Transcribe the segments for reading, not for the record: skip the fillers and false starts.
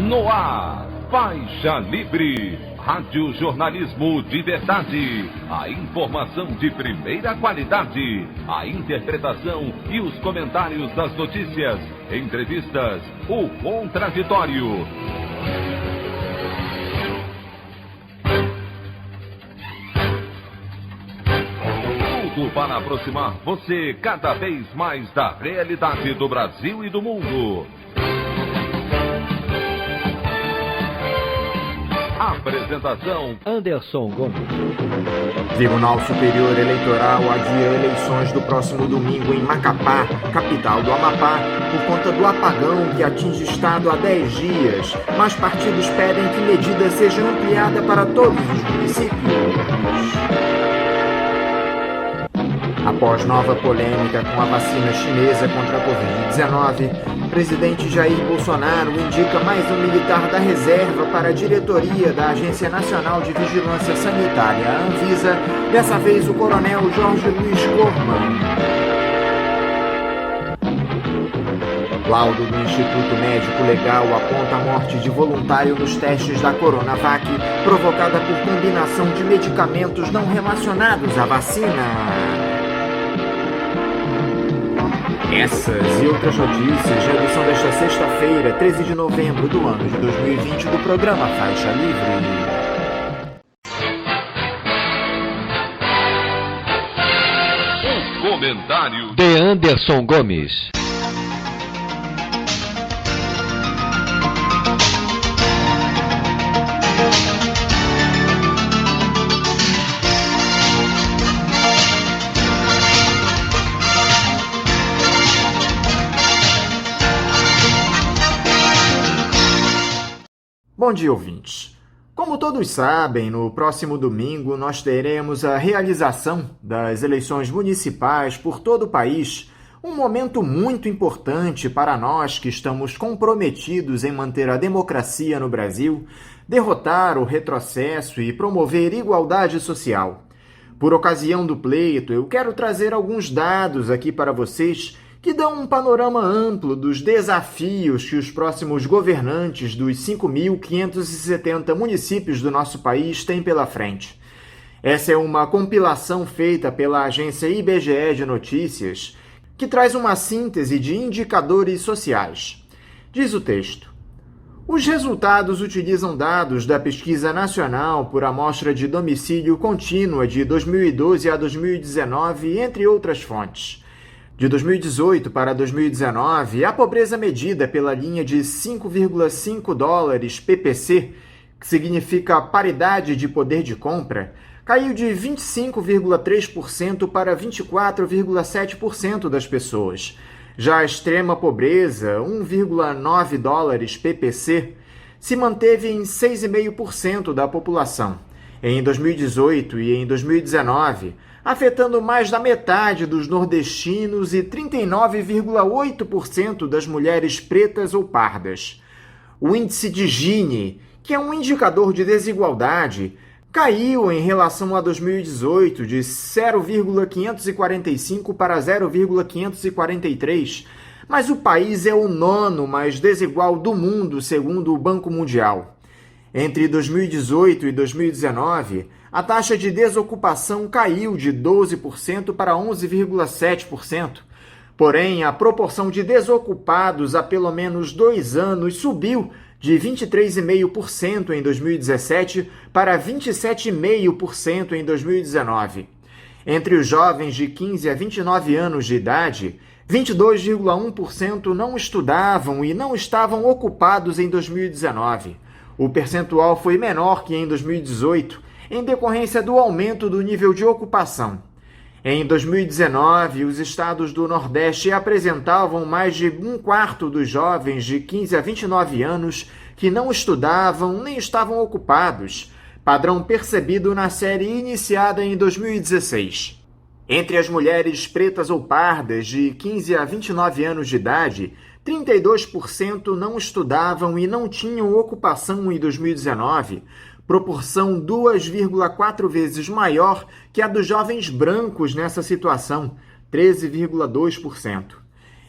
No ar, Faixa Livre, rádio jornalismo de verdade, a informação de primeira qualidade, a interpretação e os comentários das notícias, entrevistas, o contraditório. Tudo para aproximar você cada vez mais da realidade do Brasil e do mundo. Apresentação: Anderson Gomes. Tribunal Superior Eleitoral adia eleições do próximo domingo em Macapá, capital do Amapá, por conta do apagão que atinge o estado há 10 dias. Mas partidos pedem que medida seja ampliada para todos os municípios. Após nova polêmica com a vacina chinesa contra a Covid-19, o presidente Jair Bolsonaro indica mais um militar da reserva para a diretoria da Agência Nacional de Vigilância Sanitária, a Anvisa, dessa vez o coronel Jorge Luiz Corman. Laudo do Instituto Médico Legal aponta a morte de voluntário nos testes da Coronavac, provocada por combinação de medicamentos não relacionados à vacina. Essas e outras notícias na edição desta sexta-feira, 13 de novembro do ano de 2020, do programa Faixa Livre. O comentário de Anderson Gomes. Bom dia, ouvintes. Como todos sabem, no próximo domingo nós teremos a realização das eleições municipais por todo o país, um momento muito importante para nós que estamos comprometidos em manter a democracia no Brasil, derrotar o retrocesso e promover igualdade social. Por ocasião do pleito, eu quero trazer alguns dados aqui para vocês que dão um panorama amplo dos desafios que os próximos governantes dos 5.570 municípios do nosso país têm pela frente. Essa é uma compilação feita pela agência IBGE de Notícias, que traz uma síntese de indicadores sociais. Diz o texto: os resultados utilizam dados da Pesquisa Nacional por Amostra de Domicílio Contínua de 2012 a 2019, entre outras fontes. De 2018 para 2019, a pobreza medida pela linha de $5,5 PPC, que significa paridade de poder de compra, caiu de 25,3% para 24,7% das pessoas. Já a extrema pobreza, $1,9 PPC, se manteve em 6,5% da população. Em 2018 e em 2019, afetando mais da metade dos nordestinos e 39,8% das mulheres pretas ou pardas. O índice de Gini, que é um indicador de desigualdade, caiu em relação a 2018 de 0,545 para 0,543, mas o país é o 9º mais desigual do mundo, segundo o Banco Mundial. Entre 2018 e 2019, a taxa de desocupação caiu de 12% para 11,7%. Porém, a proporção de desocupados há pelo menos 2 anos subiu de 23,5% em 2017 para 27,5% em 2019. Entre os jovens de 15 a 29 anos de idade, 22,1% não estudavam e não estavam ocupados em 2019. O percentual foi menor que em 2018, em decorrência do aumento do nível de ocupação. Em 2019, os estados do Nordeste apresentavam mais de 1/4 dos jovens de 15 a 29 anos que não estudavam nem estavam ocupados, padrão percebido na série iniciada em 2016. Entre as mulheres pretas ou pardas de 15 a 29 anos de idade, 32% não estudavam e não tinham ocupação em 2019, proporção 2,4 vezes maior que a dos jovens brancos nessa situação, 13,2%.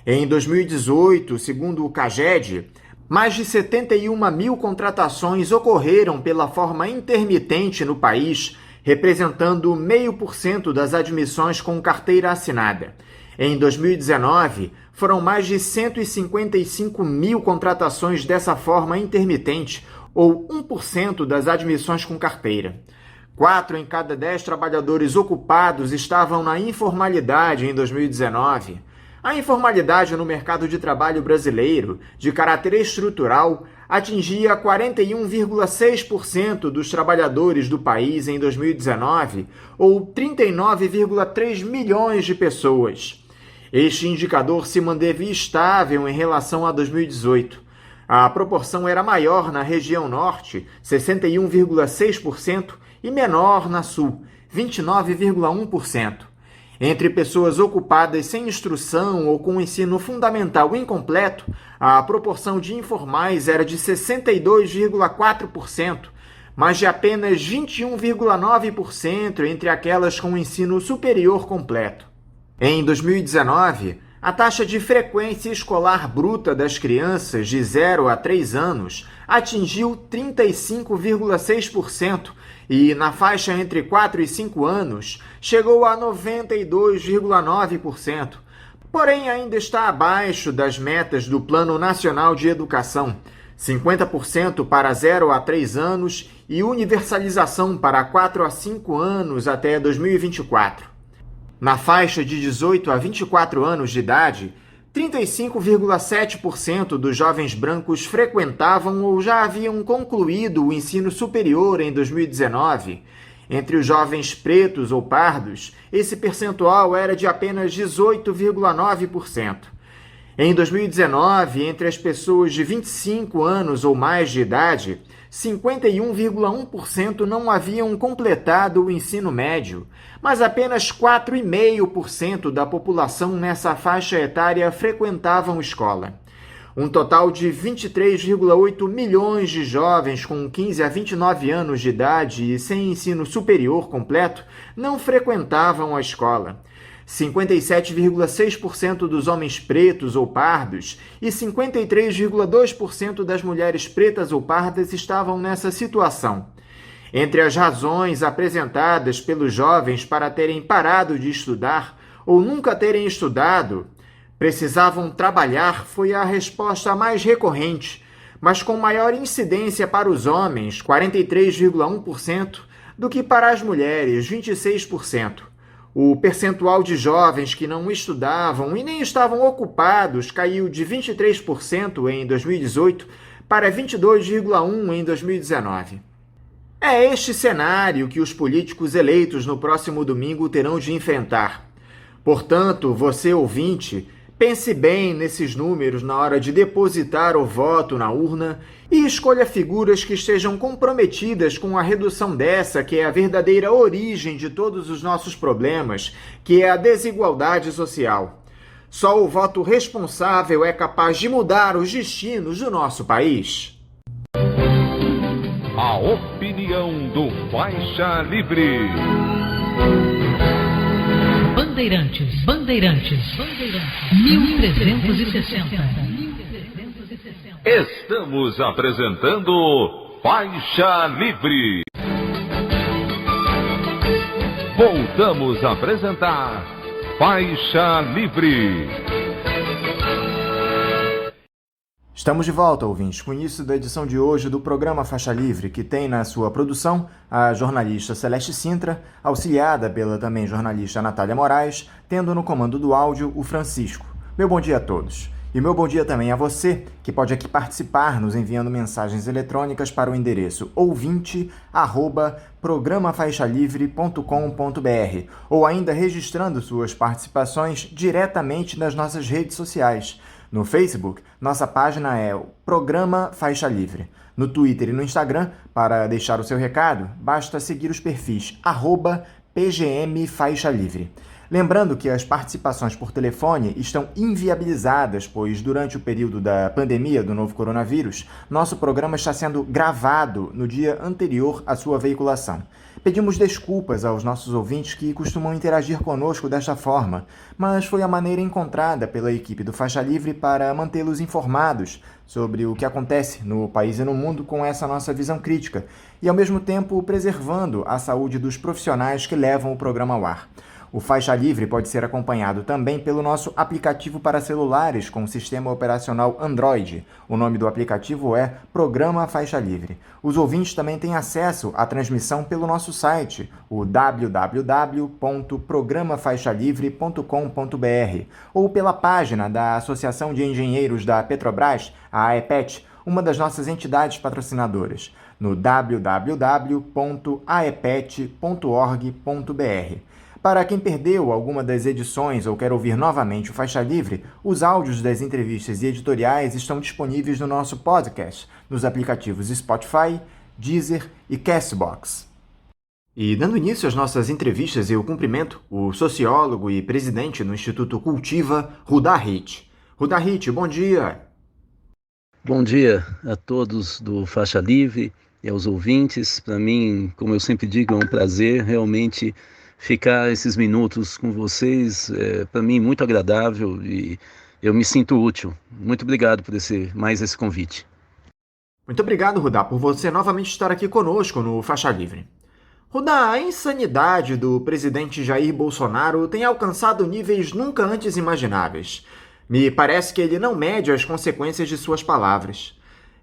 Em 2018, segundo o CAGED, Mais de 71 mil contratações ocorreram pela forma intermitente no país, representando 0,5% das admissões com carteira assinada. Em 2019, foram mais de 155 mil contratações dessa forma intermitente, ou 1% das admissões com carteira. 4 em cada 10 trabalhadores ocupados estavam na informalidade em 2019. A informalidade no mercado de trabalho brasileiro, de caráter estrutural, atingia 41,6% dos trabalhadores do país em 2019, ou 39,3 milhões de pessoas. Este indicador se manteve estável em relação a 2018. A proporção era maior na região norte, 61,6%, e menor na sul, 29,1%. Entre pessoas ocupadas sem instrução ou com ensino fundamental incompleto, a proporção de informais era de 62,4%, mas de apenas 21,9% entre aquelas com ensino superior completo. Em 2019, a taxa de frequência escolar bruta das crianças de 0 a 3 anos atingiu 35,6% e, na faixa entre 4 e 5 anos, chegou a 92,9%. Porém, ainda está abaixo das metas do Plano Nacional de Educação, 50% para 0 a 3 anos e universalização para 4 a 5 anos até 2024. Na faixa de 18 a 24 anos de idade, 35,7% dos jovens brancos frequentavam ou já haviam concluído o ensino superior em 2019. Entre os jovens pretos ou pardos, esse percentual era de apenas 18,9%. Em 2019, entre as pessoas de 25 anos ou mais de idade, 51,1% não haviam completado o ensino médio, mas apenas 4,5% da população nessa faixa etária frequentavam escola. Um total de 23,8 milhões de jovens com 15 a 29 anos de idade e sem ensino superior completo não frequentavam a escola. 57,6% dos homens pretos ou pardos e 53,2% das mulheres pretas ou pardas estavam nessa situação. Entre as razões apresentadas pelos jovens para terem parado de estudar ou nunca terem estudado, precisavam trabalhar foi a resposta mais recorrente, mas com maior incidência para os homens, 43,1%, do que para as mulheres, 26%. O percentual de jovens que não estudavam e nem estavam ocupados caiu de 23% em 2018 para 22,1% em 2019. É este cenário que os políticos eleitos no próximo domingo terão de enfrentar. Portanto, você ouvinte, pense bem nesses números na hora de depositar o voto na urna e escolha figuras que estejam comprometidas com a redução dessa, que é a verdadeira origem de todos os nossos problemas, que é a desigualdade social. Só o voto responsável é capaz de mudar os destinos do nosso país. A opinião do Faixa Livre. Bandeirantes, 1360. Estamos apresentando Faixa Livre. Voltamos a apresentar Faixa Livre. Estamos de volta, ouvintes, com o início da edição de hoje do programa Faixa Livre, que tem na sua produção a jornalista Celeste Sintra, auxiliada pela também jornalista Natália Moraes, tendo no comando do áudio o Francisco. Meu bom dia a todos. E meu bom dia também a você, que pode aqui participar nos enviando mensagens eletrônicas para o endereço ouvinte@programafaixalivre.com.br ou ainda registrando suas participações diretamente nas nossas redes sociais. No Facebook, nossa página é o Programa Faixa Livre. No Twitter e no Instagram, para deixar o seu recado, basta seguir os perfis @PGM Faixa Livre. Lembrando que as participações por telefone estão inviabilizadas, pois durante o período da pandemia do novo coronavírus, nosso programa está sendo gravado no dia anterior à sua veiculação. Pedimos desculpas aos nossos ouvintes que costumam interagir conosco desta forma, mas foi a maneira encontrada pela equipe do Faixa Livre para mantê-los informados sobre o que acontece no país e no mundo com essa nossa visão crítica e, ao mesmo tempo, preservando a saúde dos profissionais que levam o programa ao ar. O Faixa Livre pode ser acompanhado também pelo nosso aplicativo para celulares com sistema operacional Android. O nome do aplicativo é Programa Faixa Livre. Os ouvintes também têm acesso à transmissão pelo nosso site, o www.programafaixalivre.com.br, ou pela página da Associação de Engenheiros da Petrobras, a AEPET, uma das nossas entidades patrocinadoras, no www.aepet.org.br. Para quem perdeu alguma das edições ou quer ouvir novamente o Faixa Livre, os áudios das entrevistas e editoriais estão disponíveis no nosso podcast, nos aplicativos Spotify, Deezer e Castbox. E dando início às nossas entrevistas, eu cumprimento o sociólogo e presidente do Instituto Cultiva, Rudá Hit. Rudá Hit, bom dia! Bom dia a todos do Faixa Livre e aos ouvintes. Para mim, como eu sempre digo, é um prazer realmente ficar esses minutos com vocês, para mim muito agradável e eu me sinto útil. Muito obrigado por mais esse convite. Muito obrigado, Rudá, por você novamente estar aqui conosco no Faixa Livre. Rudá, a insanidade do presidente Jair Bolsonaro tem alcançado níveis nunca antes imagináveis. Me parece que ele não mede as consequências de suas palavras.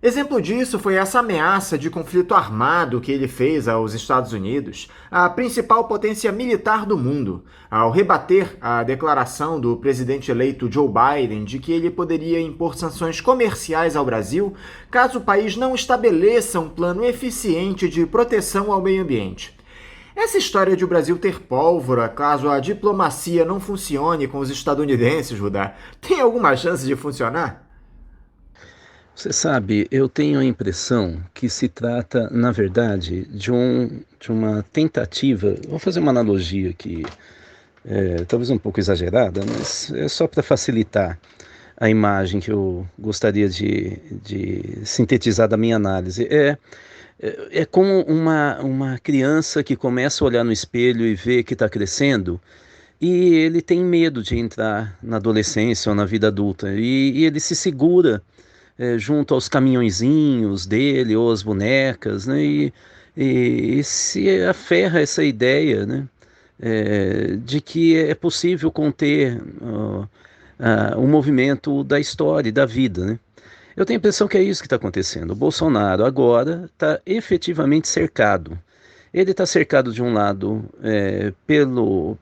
Exemplo disso foi essa ameaça de conflito armado que ele fez aos Estados Unidos, a principal potência militar do mundo, ao rebater a declaração do presidente eleito Joe Biden de que ele poderia impor sanções comerciais ao Brasil caso o país não estabeleça um plano eficiente de proteção ao meio ambiente. Essa história de o Brasil ter pólvora caso a diplomacia não funcione com os estadunidenses, Rudá, tem alguma chance de funcionar? Você sabe, eu tenho a impressão que se trata, na verdade, de uma tentativa, vou fazer uma analogia aqui, talvez um pouco exagerada, mas é só para facilitar a imagem que eu gostaria de sintetizar da minha análise. É como uma criança que começa a olhar no espelho e vê que está crescendo, e ele tem medo de entrar na adolescência ou na vida adulta, e ele se segura junto aos caminhõezinhos dele ou as bonecas, né? E se aferra a essa ideia, né? De que é possível conter o movimento da história e da vida, né? Eu tenho a impressão que é isso que está acontecendo. O Bolsonaro agora está efetivamente cercado. Ele está cercado de um lado pelo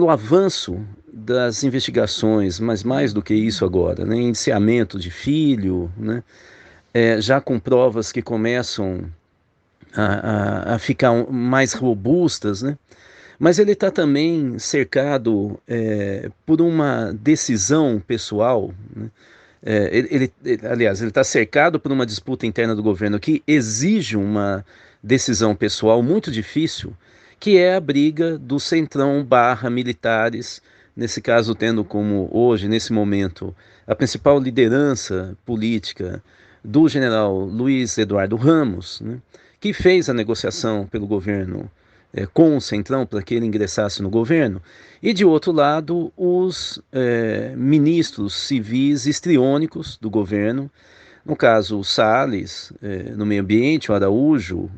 avanço das investigações, mas mais do que isso agora, né? Indiciamento de filho, né? Já com provas que começam a ficar mais robustas, né? Mas ele está também cercado por uma decisão pessoal, né? Aliás, ele está cercado por uma disputa interna do governo que exige uma decisão pessoal muito difícil, que é a briga do centrão / militares, nesse caso tendo como hoje, nesse momento, a principal liderança política do general Luiz Eduardo Ramos, né, que fez a negociação pelo governo com o centrão para que ele ingressasse no governo, e de outro lado os ministros civis histriônicos do governo, no caso o Salles no meio ambiente, o Araújo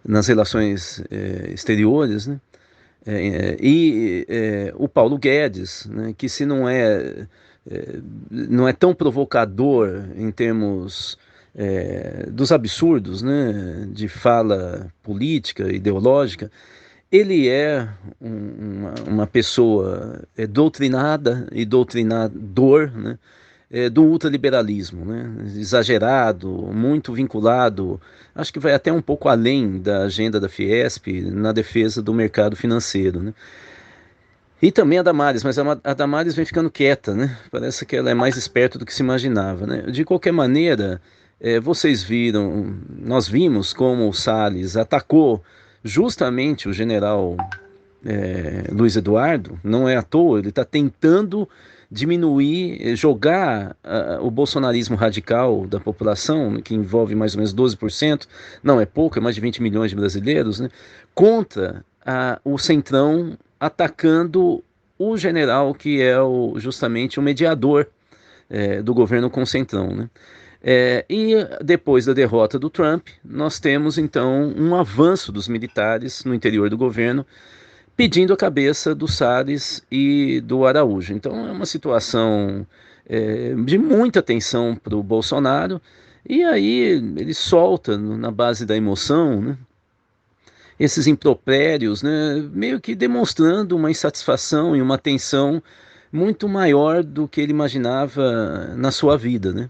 nas relações exteriores, né? E o Paulo Guedes, né? Que se não é tão provocador em termos dos absurdos, né? De fala política, ideológica, ele é uma pessoa doutrinada e doutrinador, né? Do ultraliberalismo, né? Exagerado, muito vinculado, acho que vai até um pouco além da agenda da Fiesp na defesa do mercado financeiro, né? E também a Damares, mas a Damares vem ficando quieta, né? Parece que ela é mais esperta do que se imaginava, né? De qualquer maneira, nós vimos como o Salles atacou justamente o general Luiz Eduardo, não é à toa, ele está tentando diminuir, jogar o bolsonarismo radical da população, que envolve mais ou menos 12%, não é pouco, é mais de 20 milhões de brasileiros, né, contra o Centrão, atacando o general que é justamente o mediador do governo com o Centrão, né? E depois da derrota do Trump, nós temos então um avanço dos militares no interior do governo, pedindo a cabeça do Salles e do Araújo. Então é uma situação de muita tensão para o Bolsonaro, e aí ele solta, na base da emoção, né, esses impropérios, né, meio que demonstrando uma insatisfação e uma tensão muito maior do que ele imaginava na sua vida, né?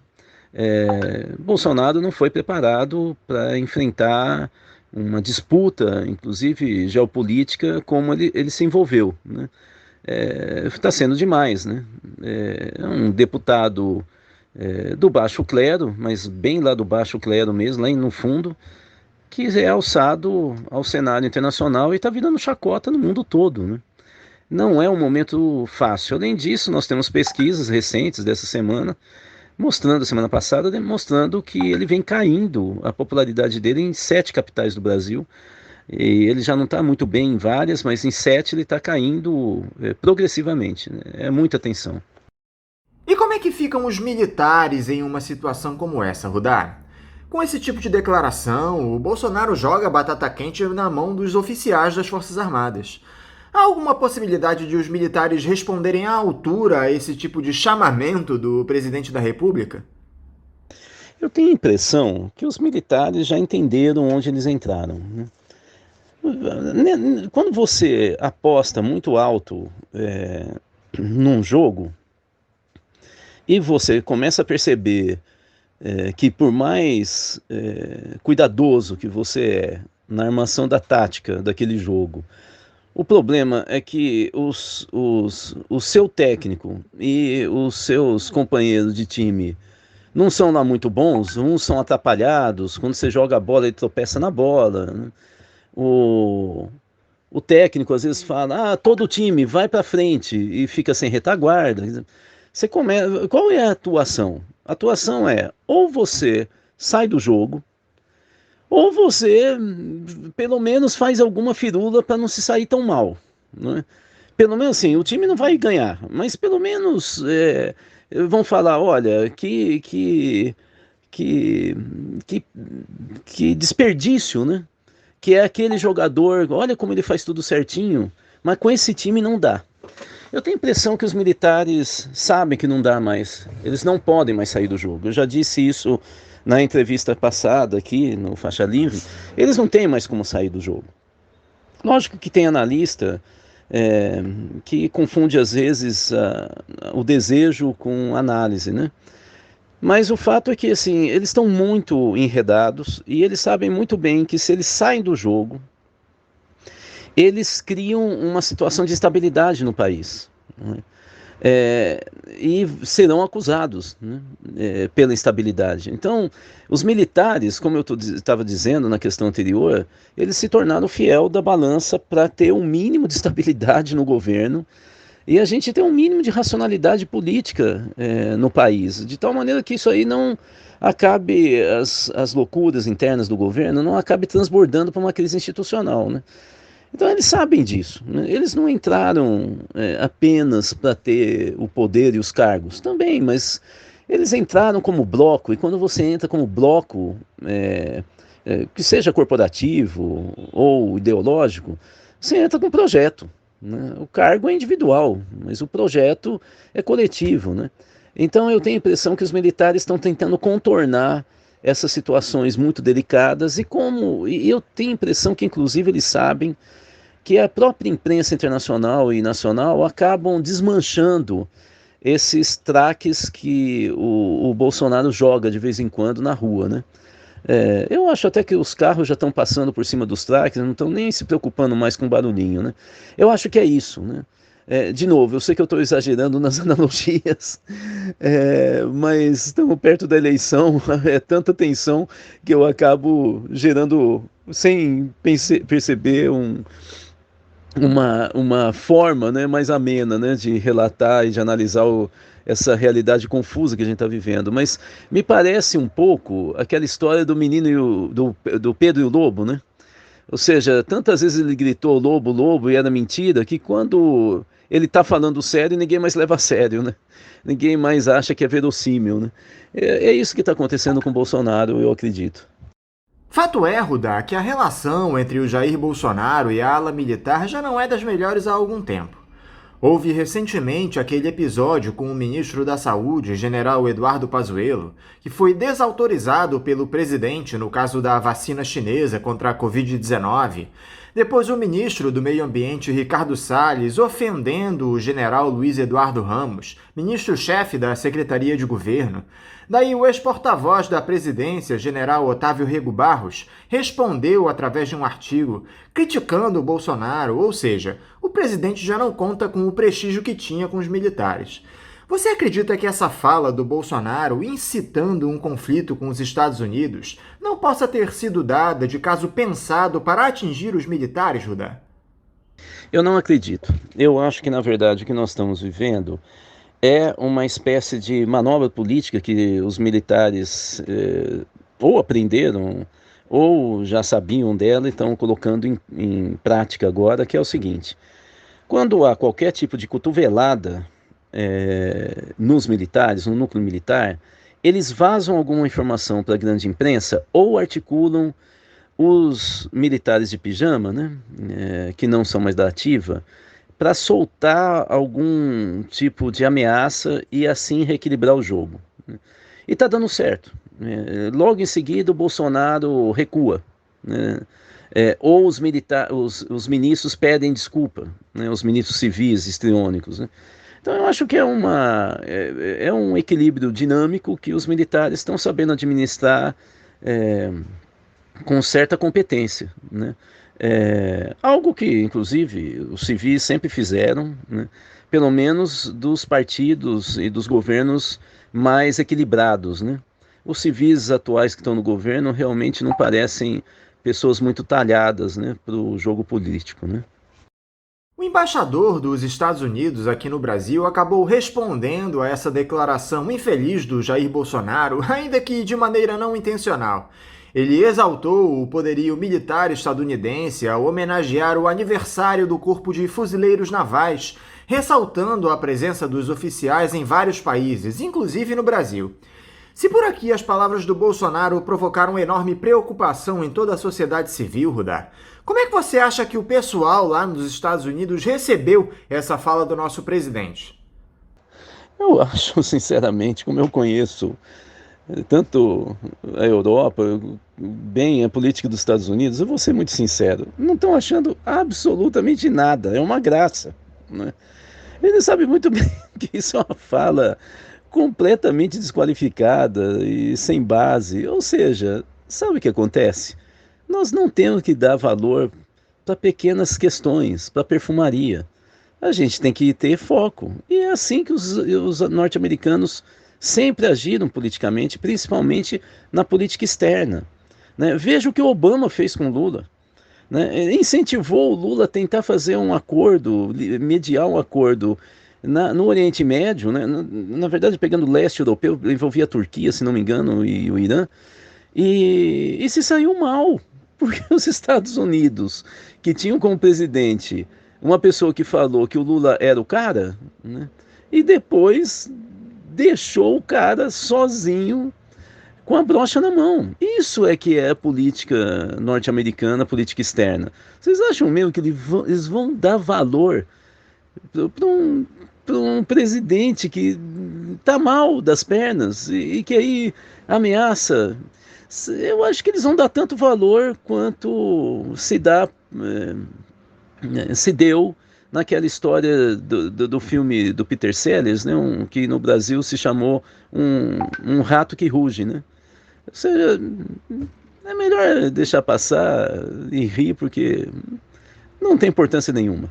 Bolsonaro não foi preparado para enfrentar uma disputa, inclusive geopolítica, como ele se envolveu, né? Está sendo demais, né? Um deputado do baixo clero, mas bem lá do baixo clero mesmo, lá no fundo, que é alçado ao cenário internacional e está virando chacota no mundo todo, né? Não é um momento fácil. Além disso, nós temos pesquisas recentes dessa semana, semana passada, mostrando que ele vem caindo, a popularidade dele em 7 capitais do Brasil, e ele já não está muito bem em várias, mas em 7 ele está caindo progressivamente, né? É muita tensão. E como é que ficam os militares em uma situação como essa, Rudá? Com esse tipo de declaração, o Bolsonaro joga a batata quente na mão dos oficiais das Forças Armadas. Há alguma possibilidade de os militares responderem à altura a esse tipo de chamamento do presidente da República? Eu tenho a impressão que os militares já entenderam onde eles entraram, né? Quando você aposta muito alto num jogo e você começa a perceber que por mais cuidadoso que você é na armação da tática daquele jogo, o problema é que o seu técnico e os seus companheiros de time não são lá muito bons, uns são atrapalhados, quando você joga a bola ele tropeça na bola, né? O técnico às vezes fala, todo time vai para frente e fica sem retaguarda. Qual é a atuação? A atuação é, ou você sai do jogo, ou você pelo menos faz alguma firula para não se sair tão mal, né? Pelo menos assim, o time não vai ganhar, mas pelo menos vão falar, olha, que desperdício, né? Que é aquele jogador, olha como ele faz tudo certinho, mas com esse time não dá. Eu tenho a impressão que os militares sabem que não dá mais, eles não podem mais sair do jogo. Eu já disse isso na entrevista passada aqui no Faixa Livre, eles não têm mais como sair do jogo. Lógico que tem analista que confunde às vezes o desejo com análise, né? Mas o fato é que assim, eles estão muito enredados e eles sabem muito bem que se eles saem do jogo, eles criam uma situação de estabilidade no país, né? E serão acusados, né, pela instabilidade. Então, os militares, como eu estava dizendo na questão anterior, eles se tornaram fiel da balança para ter um mínimo de estabilidade no governo e a gente ter um mínimo de racionalidade política no país, de tal maneira que isso aí não acabe, as loucuras internas do governo não acabe transbordando para uma crise institucional, né? Então eles sabem disso, né? Eles não entraram apenas para ter o poder e os cargos, também, mas eles entraram como bloco, e quando você entra como bloco, que seja corporativo ou ideológico, você entra com um projeto, né? O cargo é individual, mas o projeto é coletivo, né? Então eu tenho a impressão que os militares estão tentando contornar essas situações muito delicadas, e eu tenho a impressão que inclusive eles sabem que a própria imprensa internacional e nacional acabam desmanchando esses traques que o Bolsonaro joga de vez em quando na rua, né? Eu acho até que os carros já estão passando por cima dos traques, não estão nem se preocupando mais com barulhinho, né? Eu acho que é isso, né? De novo, eu sei que eu estou exagerando nas analogias, mas estamos perto da eleição, é tanta tensão que eu acabo gerando, sem perceber, uma forma, né, mais amena, né, de relatar e de analisar essa realidade confusa que a gente está vivendo. Mas me parece um pouco aquela história do menino do Pedro e o Lobo, né? Ou seja, tantas vezes ele gritou lobo, lobo, e era mentira, que quando ele está falando sério, ninguém mais leva a sério, né? Ninguém mais acha que é verossímil, né? É isso que está acontecendo com o Bolsonaro, eu acredito. Fato é, Rudá, que a relação entre o Jair Bolsonaro e a ala militar já não é das melhores há algum tempo. Houve recentemente aquele episódio com o ministro da Saúde, general Eduardo Pazuello, que foi desautorizado pelo presidente no caso da vacina chinesa contra a Covid-19. Depois o ministro do Meio Ambiente, Ricardo Salles, ofendendo o general Luiz Eduardo Ramos, ministro-chefe da Secretaria de Governo. Daí o ex-porta-voz da presidência, general Otávio Rego Barros, respondeu através de um artigo criticando o Bolsonaro, ou seja, o presidente já não conta com o prestígio que tinha com os militares. Você acredita que essa fala do Bolsonaro incitando um conflito com os Estados Unidos não possa ter sido dada de caso pensado para atingir os militares, Judá? Eu não acredito. Eu acho que, na verdade, o que nós estamos vivendo é uma espécie de manobra política que os militares ou aprenderam ou já sabiam dela e estão colocando em prática agora, que é o seguinte: quando há qualquer tipo de cotovelada nos militares, no núcleo militar, eles vazam alguma informação para a grande imprensa ou articulam os militares de pijama, né, que não são mais da ativa, para soltar algum tipo de ameaça e assim reequilibrar o jogo. E está dando certo. Logo em seguida o Bolsonaro recua, né? Ou os ministros pedem desculpa, né? Os ministros civis histriônicos, né? Então eu acho que é um equilíbrio dinâmico que os militares estão sabendo administrar com certa competência, né? Algo que, inclusive, os civis sempre fizeram, né? Pelo menos dos partidos e dos governos mais equilibrados, né? Os civis atuais que estão no governo realmente não parecem pessoas muito talhadas, né, para o jogo político, né? O embaixador dos Estados Unidos aqui no Brasil acabou respondendo a essa declaração infeliz do Jair Bolsonaro, ainda que de maneira não intencional. Ele exaltou o poderio militar estadunidense ao homenagear o aniversário do Corpo de Fuzileiros Navais, ressaltando a presença dos oficiais em vários países, inclusive no Brasil. Se por aqui as palavras do Bolsonaro provocaram enorme preocupação em toda a sociedade civil, Rudá, como é que você acha que o pessoal lá nos Estados Unidos recebeu essa fala do nosso presidente? Eu acho, sinceramente, como eu conheço tanto a Europa, bem a política dos Estados Unidos, eu vou ser muito sincero, não estão achando absolutamente nada, é uma graça, né? Eles sabem muito bem que isso é uma fala completamente desqualificada e sem base. Ou seja, sabe o que acontece? Nós não temos que dar valor para pequenas questões, para perfumaria. A gente tem que ter foco. E é assim que os norte-americanos sempre agiram politicamente, principalmente na política externa, né? Veja o que o Obama fez com o Lula, né? Ele incentivou o Lula a tentar fazer um acordo, mediar um acordo no Oriente Médio, né? Na verdade, pegando o leste europeu, envolvia a Turquia, se não me engano, e o Irã, e se saiu mal, porque os Estados Unidos, que tinham como presidente uma pessoa que falou que o Lula era o cara, né? E depois deixou o cara sozinho com a brocha na mão. Isso é que é a política norte-americana, a política externa. Vocês acham mesmo que eles vão dar valor para um presidente que está mal das pernas e que aí ameaça? Eu acho que eles vão dar tanto valor quanto se deu naquela história do filme do Peter Sellers, né, que no Brasil se chamou um rato que ruge, né? Ou seja, é melhor deixar passar e rir, porque não tem importância nenhuma.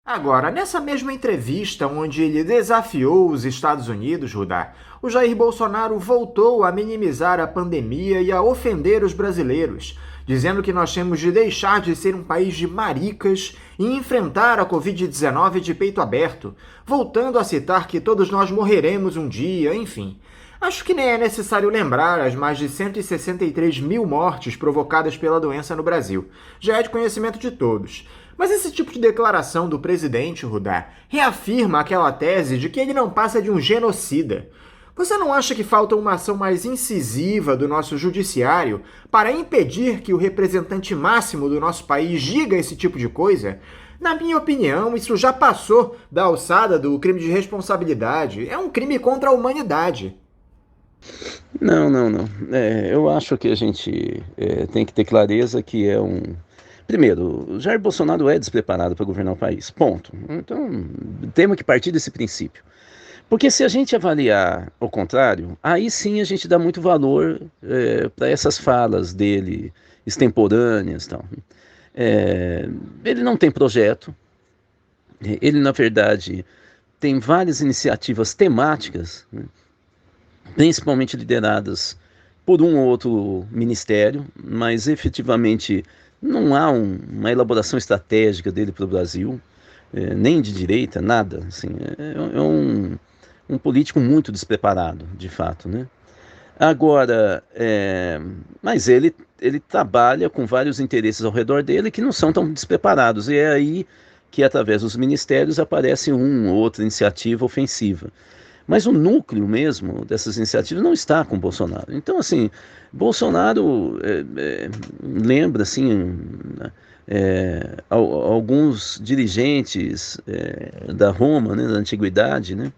Agora, nessa mesma entrevista onde ele desafiou os Estados Unidos, Rudá, o Jair Bolsonaro voltou a minimizar a pandemia e a ofender os brasileiros, dizendo que nós temos de deixar de ser um país de maricas e enfrentar a Covid-19 de peito aberto, voltando a citar que todos nós morreremos um dia, enfim. Acho que nem é necessário lembrar as mais de 163 mil mortes provocadas pela doença no Brasil. Já é de conhecimento de todos. Mas esse tipo de declaração do presidente, Rudá, reafirma aquela tese de que ele não passa de um genocida. Você não acha que falta uma ação mais incisiva do nosso judiciário para impedir que o representante máximo do nosso país diga esse tipo de coisa? Na minha opinião, isso já passou da alçada do crime de responsabilidade. É um crime contra a humanidade. Não. Eu acho que a gente tem que ter clareza que é um... Primeiro, Jair Bolsonaro é despreparado para governar o país, ponto. Então, temos que partir desse princípio. Porque se a gente avaliar ao contrário, aí sim a gente dá muito valor para essas falas dele, extemporâneas e tal. Ele não tem projeto, ele na verdade tem várias iniciativas temáticas, né, principalmente lideradas por um ou outro ministério, mas efetivamente não há uma elaboração estratégica dele para o Brasil, nem de direita, nada. Assim, é um político muito despreparado, de fato, né? Agora, mas ele trabalha com vários interesses ao redor dele que não são tão despreparados, e é aí que através dos ministérios aparece uma ou outra iniciativa ofensiva. Mas o núcleo mesmo dessas iniciativas não está com Bolsonaro. Então, assim, Bolsonaro lembra, assim, alguns dirigentes da Roma, né, da antiguidade, né?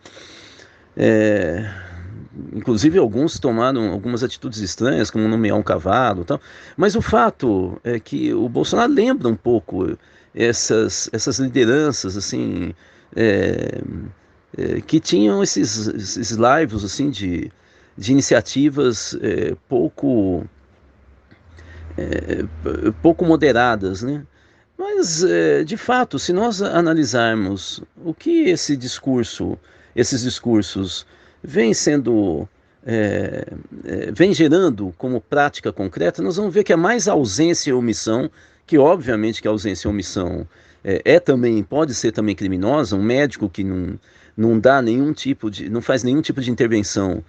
Inclusive alguns tomaram algumas atitudes estranhas, como nomear um cavalo e tal. Mas o fato é que o Bolsonaro lembra um pouco essas lideranças, assim... que tinham esses laivos assim, de iniciativas pouco moderadas, né? Mas, de fato, se nós analisarmos o que esses discursos vêm gerando como prática concreta, nós vamos ver que é mais ausência e omissão, que obviamente que a ausência e omissão pode ser também criminosa. Um médico que não faz nenhum tipo de intervenção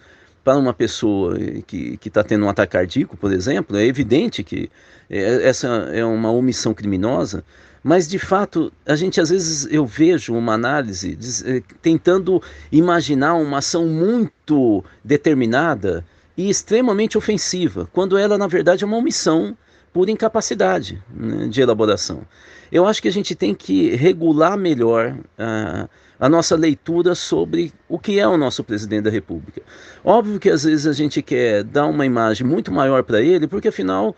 para uma pessoa que está tendo um ataque cardíaco, por exemplo, é evidente que essa é uma omissão criminosa, mas de fato, às vezes eu vejo uma análise tentando imaginar uma ação muito determinada e extremamente ofensiva, quando ela na verdade é uma omissão por incapacidade, né, de elaboração. Eu acho que a gente tem que regular melhor a nossa leitura sobre o que é o nosso presidente da República. Óbvio que às vezes a gente quer dar uma imagem muito maior para ele, porque afinal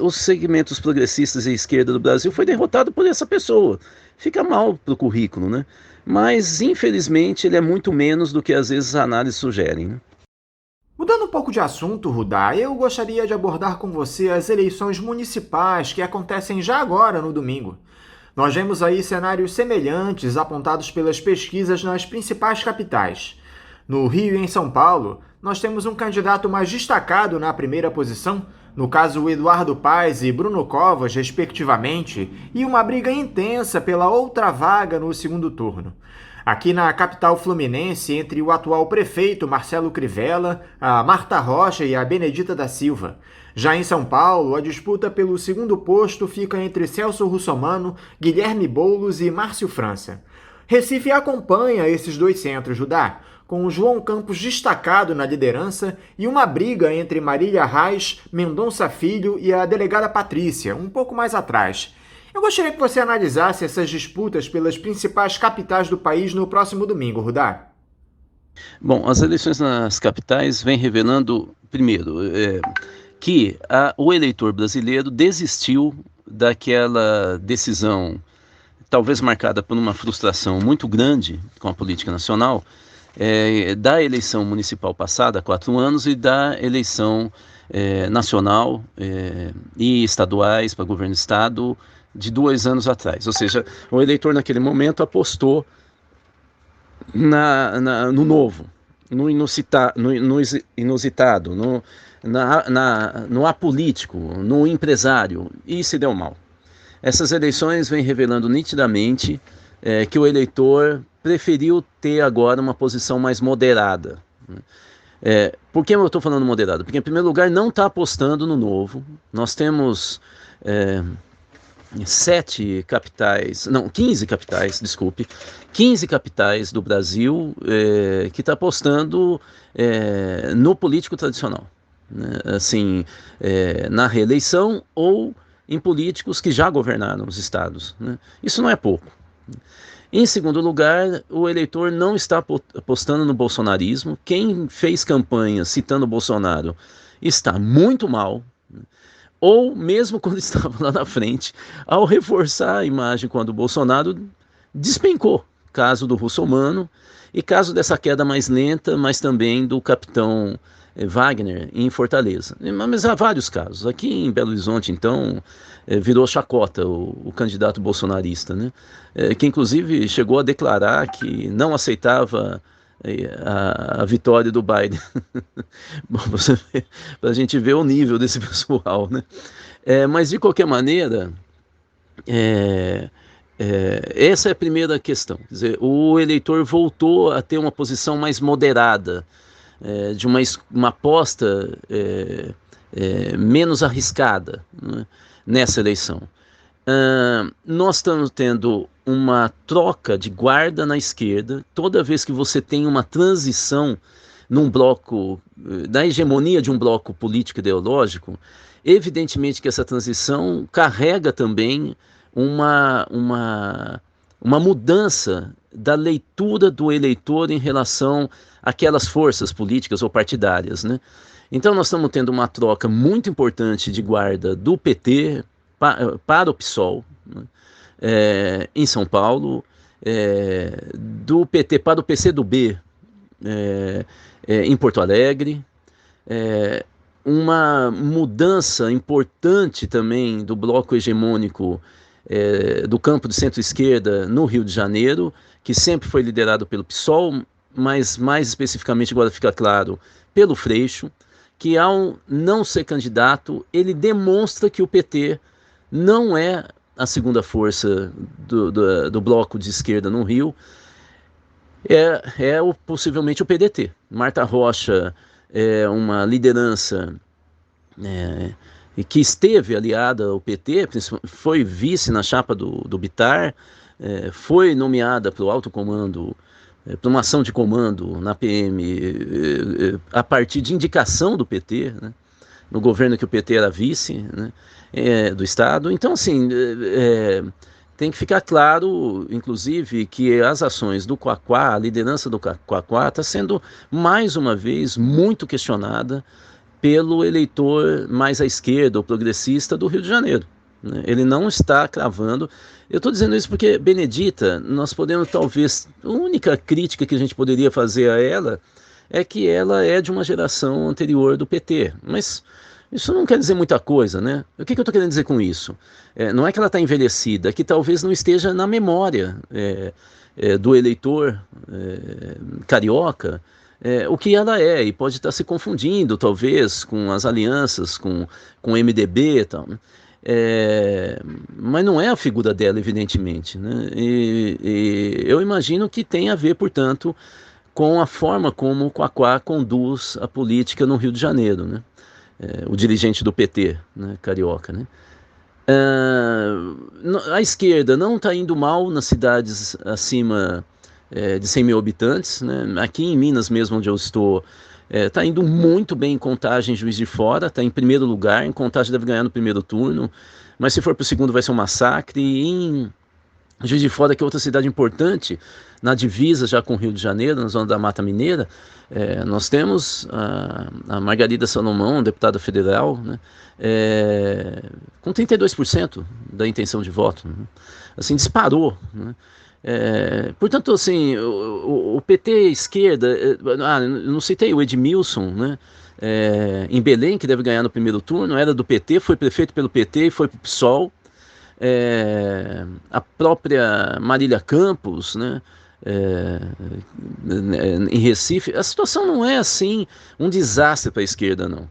os segmentos progressistas e esquerda do Brasil foi derrotado por essa pessoa. Fica mal para o currículo, né? Mas infelizmente ele é muito menos do que às vezes as análises sugerem, né? Mudando um pouco de assunto, Rudá, eu gostaria de abordar com você as eleições municipais que acontecem já agora no domingo. Nós vemos aí cenários semelhantes apontados pelas pesquisas nas principais capitais. No Rio e em São Paulo, nós temos um candidato mais destacado na primeira posição, no caso Eduardo Paes e Bruno Covas, respectivamente, e uma briga intensa pela outra vaga no segundo turno. Aqui na capital fluminense, entre o atual prefeito Marcelo Crivella, a Marta Rocha e a Benedita da Silva. Já em São Paulo, a disputa pelo segundo posto fica entre Celso Russomano, Guilherme Boulos e Márcio França. Recife acompanha esses dois centros, Judá, com o João Campos destacado na liderança e uma briga entre Marília Reis, Mendonça Filho e a delegada Patrícia, um pouco mais atrás. Eu gostaria que você analisasse essas disputas pelas principais capitais do país no próximo domingo, Rudá. Bom, as eleições nas capitais vêm revelando, primeiro, que o eleitor brasileiro desistiu daquela decisão, talvez marcada por uma frustração muito grande com a política nacional, da eleição municipal passada, há 4 anos, e da eleição nacional e estaduais para governo do estado de 2 anos atrás. Ou seja, o eleitor naquele momento apostou no novo. inusitado, no apolítico, no empresário, e se deu mal. Essas eleições vêm revelando nitidamente que o eleitor preferiu ter agora uma posição mais moderada. Por que eu estou falando moderada? Porque, em primeiro lugar, não está apostando no novo. Nós temos 15 capitais do Brasil que está apostando no político tradicional, né? Assim, na reeleição ou em políticos que já governaram os estados, né? Isso não é pouco. Em segundo lugar, o eleitor não está apostando no bolsonarismo. Quem fez campanha citando o Bolsonaro está muito mal, ou mesmo quando estava lá na frente, ao reforçar a imagem quando o Bolsonaro despencou. Caso do Russomano e caso dessa queda mais lenta, mas também do capitão Wagner em Fortaleza. Mas há vários casos. Aqui em Belo Horizonte, então, virou chacota o candidato bolsonarista, né? Que inclusive chegou a declarar que não aceitava a vitória do Biden. Para a gente ver o nível desse pessoal, né? Mas de qualquer maneira, essa é a primeira questão. Quer dizer, o eleitor voltou a ter uma posição mais moderada, de uma aposta menos arriscada, né, nessa eleição. Nós estamos tendo uma troca de guarda na esquerda. Toda vez que você tem uma transição num bloco, da hegemonia de um bloco político ideológico, evidentemente que essa transição carrega também uma mudança da leitura do eleitor em relação àquelas forças políticas ou partidárias, né? Então nós estamos tendo uma troca muito importante de guarda do PT para o PSOL, né? Em São Paulo, do PT para o PCdoB em Porto Alegre, uma mudança importante também do bloco hegemônico do campo de centro-esquerda no Rio de Janeiro, que sempre foi liderado pelo PSOL, mas mais especificamente agora fica claro pelo Freixo, que ao não ser candidato, ele demonstra que o PT não é a segunda força do bloco de esquerda no Rio, possivelmente o PDT. Marta Rocha é uma liderança que esteve aliada ao PT, foi vice na chapa do Bittar, foi nomeada para o alto comando, para uma ação de comando na PM, a partir de indicação do PT, né, no governo que o PT era vice, né, do Estado. Então, assim, tem que ficar claro, inclusive, que as ações do Quaquá, a liderança do Quaquá, está sendo, mais uma vez, muito questionada pelo eleitor mais à esquerda, ou progressista do Rio de Janeiro, né? Ele não está cravando. Eu estou dizendo isso porque Benedita, nós podemos talvez, a única crítica que a gente poderia fazer a ela é que ela é de uma geração anterior do PT, mas isso não quer dizer muita coisa, né? O que eu estou querendo dizer com isso? Não é que ela está envelhecida, é que talvez não esteja na memória do eleitor carioca o que ela é, e pode estar se confundindo talvez com as alianças, com o MDB e tal, né? Mas não é a figura dela, evidentemente, né? E eu imagino que tem a ver, portanto, com a forma como o Quaquá conduz a política no Rio de Janeiro, né? O dirigente do PT, né, carioca, né? A esquerda não está indo mal nas cidades acima de 100 mil habitantes, né? Aqui em Minas mesmo, onde eu estou, está indo muito bem em Contagem, Juiz de Fora, está em primeiro lugar. Em Contagem deve ganhar no primeiro turno, mas se for para o segundo vai ser um massacre. E em Juiz de Fora, que é outra cidade importante, na divisa já com o Rio de Janeiro, na zona da Mata Mineira, nós temos a Margarida Salomão, deputada federal, né, com 32% da intenção de voto, né? Assim, disparou, né? Portanto, assim, o PT esquerda, não citei o Edmilson, né, em Belém, que deve ganhar no primeiro turno, era do PT, foi prefeito pelo PT e foi para o PSOL. A própria Marília Campos, né, em Recife, a situação não é assim um desastre para a esquerda, não.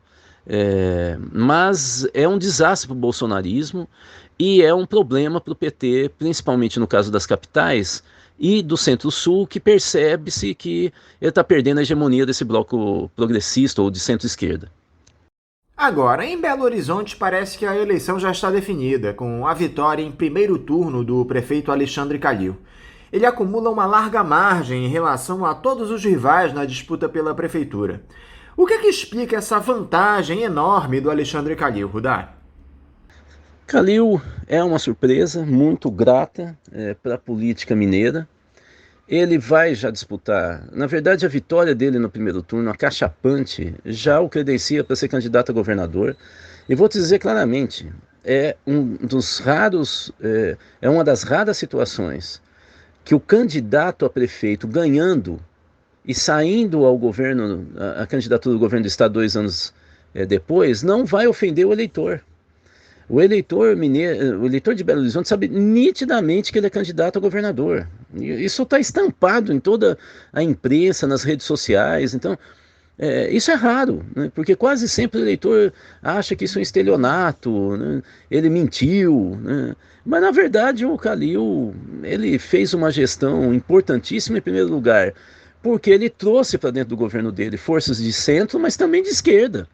Mas é um desastre para o bolsonarismo e é um problema para o PT, principalmente no caso das capitais e do Centro-Sul, que percebe-se que ele está perdendo a hegemonia desse bloco progressista ou de centro-esquerda. Agora, em Belo Horizonte, parece que a eleição já está definida, com a vitória em primeiro turno do prefeito Alexandre Calil. Ele acumula uma larga margem em relação a todos os rivais na disputa pela prefeitura. O que explica essa vantagem enorme do Alexandre Calil, Rudá? Calil é uma surpresa muito grata para a política mineira. Ele vai já disputar, na verdade a vitória dele no primeiro turno, acachapante, já o credencia para ser candidato a governador. E vou te dizer claramente, é uma das raras situações que o candidato a prefeito ganhando e saindo ao governo, a candidatura do governo do estado 2 anos depois, não vai ofender o eleitor. O eleitor mineiro, o eleitor de Belo Horizonte sabe nitidamente que ele é candidato a governador. Isso está estampado em toda a imprensa, nas redes sociais. Então, isso é raro, né? Porque quase sempre o eleitor acha que isso é um estelionato, né? Ele mentiu, né? Mas, na verdade, o Calil ele fez uma gestão importantíssima, em primeiro lugar, porque ele trouxe para dentro do governo dele forças de centro, mas também de esquerda.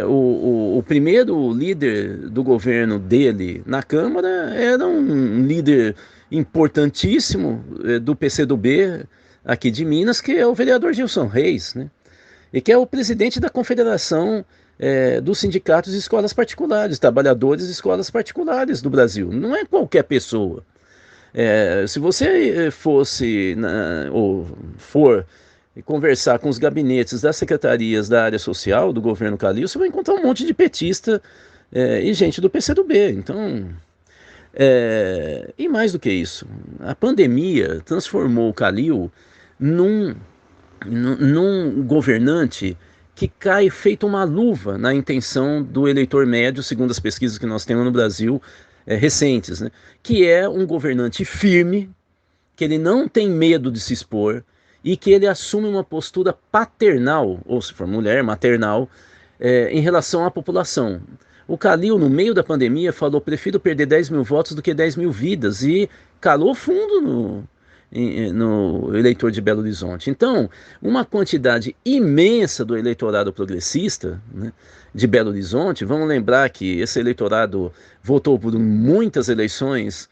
O primeiro líder do governo dele na Câmara era um líder importantíssimo do PCdoB aqui de Minas, que é o vereador Gilson Reis, né? E que é o presidente da Confederação dos Sindicatos de Escolas Particulares, Trabalhadores de Escolas Particulares do Brasil. Não é qualquer pessoa. Se você for conversar com os gabinetes das secretarias da área social do governo Calil, você vai encontrar um monte de petista e gente do PCdoB. Então, e mais do que isso, a pandemia transformou o Calil num governante que cai feito uma luva na intenção do eleitor médio, segundo as pesquisas que nós temos no Brasil recentes, né? Que é um governante firme, que ele não tem medo de se expor, e que ele assume uma postura paternal, ou se for mulher, maternal, em relação à população. O Calil, no meio da pandemia, falou: prefiro perder 10 mil votos do que 10 mil vidas, e calou fundo no eleitor de Belo Horizonte. Então, uma quantidade imensa do eleitorado progressista, né, de Belo Horizonte, vamos lembrar que esse eleitorado votou por muitas eleições,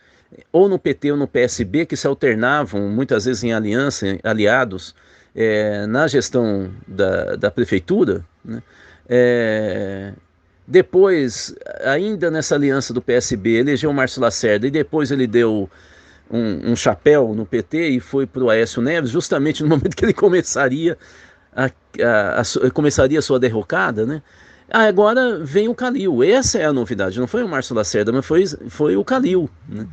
ou no PT ou no PSB, que se alternavam muitas vezes em aliados na gestão da prefeitura, né? Depois, ainda nessa aliança do PSB, elegeu o Márcio Lacerda e depois ele deu um chapéu no PT e foi para o Aécio Neves, justamente no momento que ele começaria a sua derrocada, né? Agora vem o Calil. Essa é a novidade, não foi o Márcio Lacerda, mas foi o Calil, né?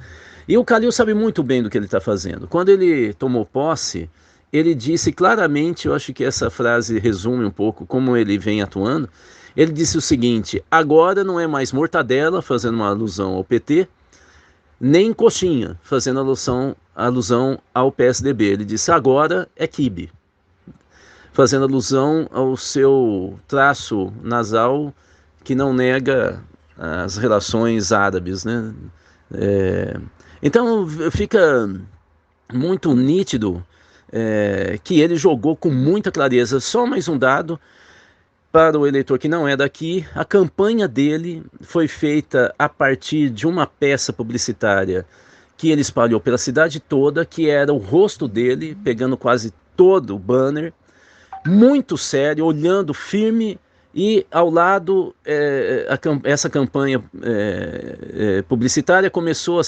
E o Calil sabe muito bem do que ele está fazendo. Quando ele tomou posse, ele disse claramente, eu acho que essa frase resume um pouco como ele vem atuando, ele disse o seguinte: agora não é mais mortadela, fazendo uma alusão ao PT, nem coxinha, fazendo alusão ao PSDB. Ele disse: agora é quibe, fazendo alusão ao seu traço nasal que não nega as relações árabes, né? Então fica muito nítido que ele jogou com muita clareza. Só mais um dado para o eleitor que não é daqui: a campanha dele foi feita a partir de uma peça publicitária que ele espalhou pela cidade toda, que era o rosto dele, pegando quase todo o banner, muito sério, olhando firme, e ao lado essa campanha publicitária começou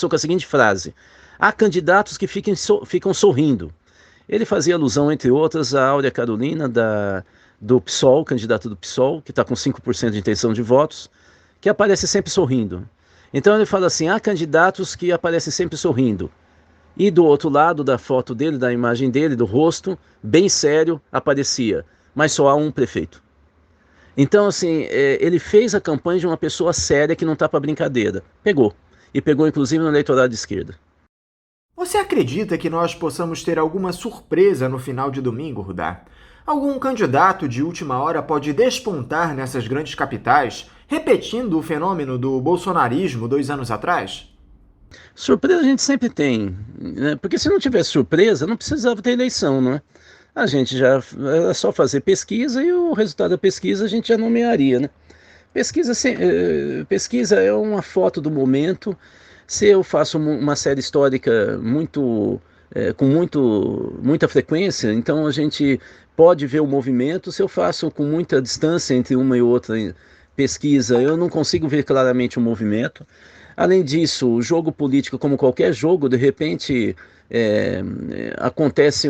com a seguinte frase: há candidatos que ficam sorrindo. Ele fazia alusão, entre outras, a Áurea Carolina do PSOL, candidato do PSOL, que está com 5% de intenção de votos, que aparece sempre sorrindo. Então ele fala assim: há candidatos que aparecem sempre sorrindo. E do outro lado da foto dele, da imagem dele, do rosto, bem sério, aparecia: mas só há um prefeito. Então, assim, ele fez a campanha de uma pessoa séria que não está para brincadeira. E pegou inclusive no eleitorado de esquerda. Você acredita que nós possamos ter alguma surpresa no final de domingo, Rudá? Algum candidato de última hora pode despontar nessas grandes capitais, repetindo o fenômeno do bolsonarismo 2 anos atrás? Surpresa a gente sempre tem, né? Porque se não tivesse surpresa, não precisava ter eleição, não é? A gente já era só fazer pesquisa e o resultado da pesquisa a gente já nomearia, né? Pesquisa é uma foto do momento. Se eu faço uma série histórica com muita frequência, então a gente pode ver o movimento. Se eu faço com muita distância entre uma e outra pesquisa, eu não consigo ver claramente o movimento. Além disso, o jogo político, como qualquer jogo, de repente acontece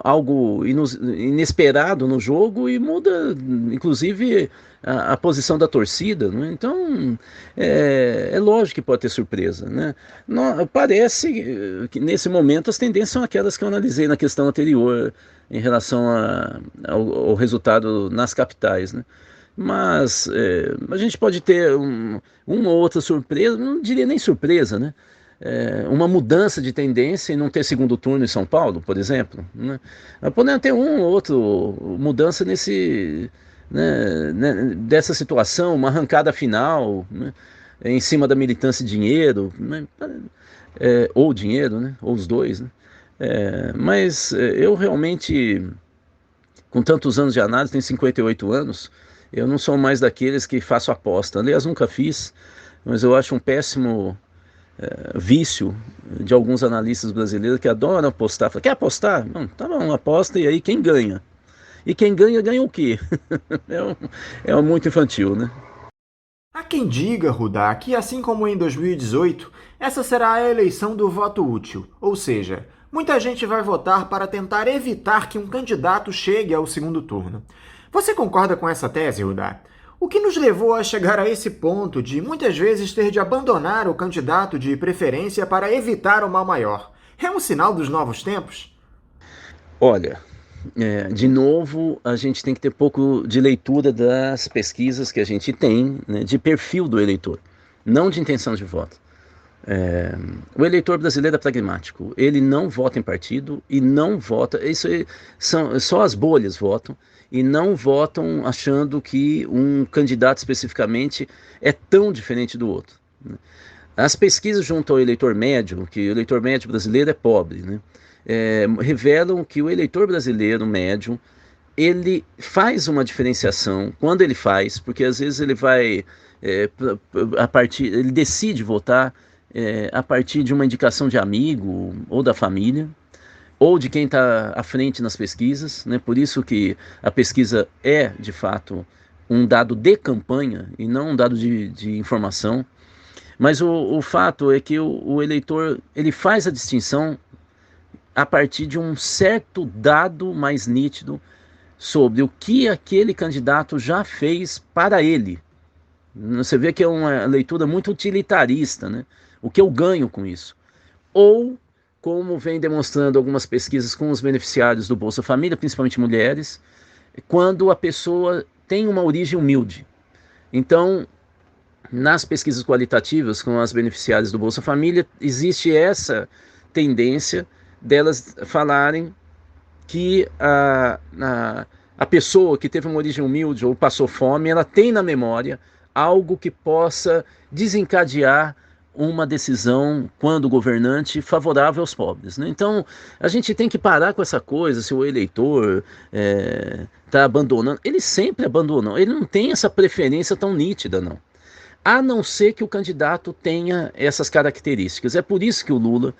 algo inesperado no jogo e muda, inclusive, a posição da torcida, né? Então, é lógico que pode ter surpresa, né? Parece que, nesse momento, as tendências são aquelas que eu analisei na questão anterior, em relação ao resultado nas capitais, né? Mas a gente pode ter uma ou outra surpresa, não diria nem surpresa, né? Uma mudança de tendência e não ter segundo turno em São Paulo, por exemplo, né? Podemos ter uma ou outra mudança dessa situação, uma arrancada final, né? Em cima da militância e dinheiro, né? Ou dinheiro, né? Ou os dois, né? Mas eu realmente, com tantos anos de análise, tenho 58 anos, eu não sou mais daqueles que faço aposta. Aliás, nunca fiz, mas eu acho um péssimo vício de alguns analistas brasileiros que adoram apostar. Fala, quer apostar? Não, tá bom, aposta e aí quem ganha? E quem ganha, ganha o quê? É muito infantil, né? Há quem diga, Rudá, que assim como em 2018, essa será a eleição do voto útil, ou seja, muita gente vai votar para tentar evitar que um candidato chegue ao segundo turno. Você concorda com essa tese, Rudá? O que nos levou a chegar a esse ponto de muitas vezes ter de abandonar o candidato de preferência para evitar o mal maior? É um sinal dos novos tempos? Olha, de novo, a gente tem que ter pouco de leitura das pesquisas que a gente tem, né, de perfil do eleitor, não de intenção de voto. O eleitor brasileiro é pragmático, ele não vota em partido e não vota, só as bolhas votam, e não votam achando que um candidato especificamente é tão diferente do outro, né? As pesquisas junto ao eleitor médio, que o eleitor médio brasileiro é pobre, né? Revelam que o eleitor brasileiro médio, ele faz uma diferenciação quando ele faz, porque às vezes ele vai, ele decide votar a partir de uma indicação de amigo ou da família, ou de quem está à frente nas pesquisas, né? Por isso que a pesquisa é, de fato, um dado de campanha e não um dado de informação. Mas o fato é que o eleitor ele faz a distinção a partir de um certo dado mais nítido sobre o que aquele candidato já fez para ele. Você vê que é uma leitura muito utilitarista, né? O que eu ganho com isso? Ou, como vem demonstrando algumas pesquisas com os beneficiários do Bolsa Família, principalmente mulheres, quando a pessoa tem uma origem humilde. Então, nas pesquisas qualitativas com as beneficiárias do Bolsa Família, existe essa tendência delas falarem que a pessoa que teve uma origem humilde ou passou fome, ela tem na memória algo que possa desencadear uma decisão, quando governante, favorável aos pobres, né? Então, a gente tem que parar com essa coisa, se o eleitor está abandonando. Ele sempre abandonou, ele não tem essa preferência tão nítida, não. A não ser que o candidato tenha essas características. É por isso que o Lula,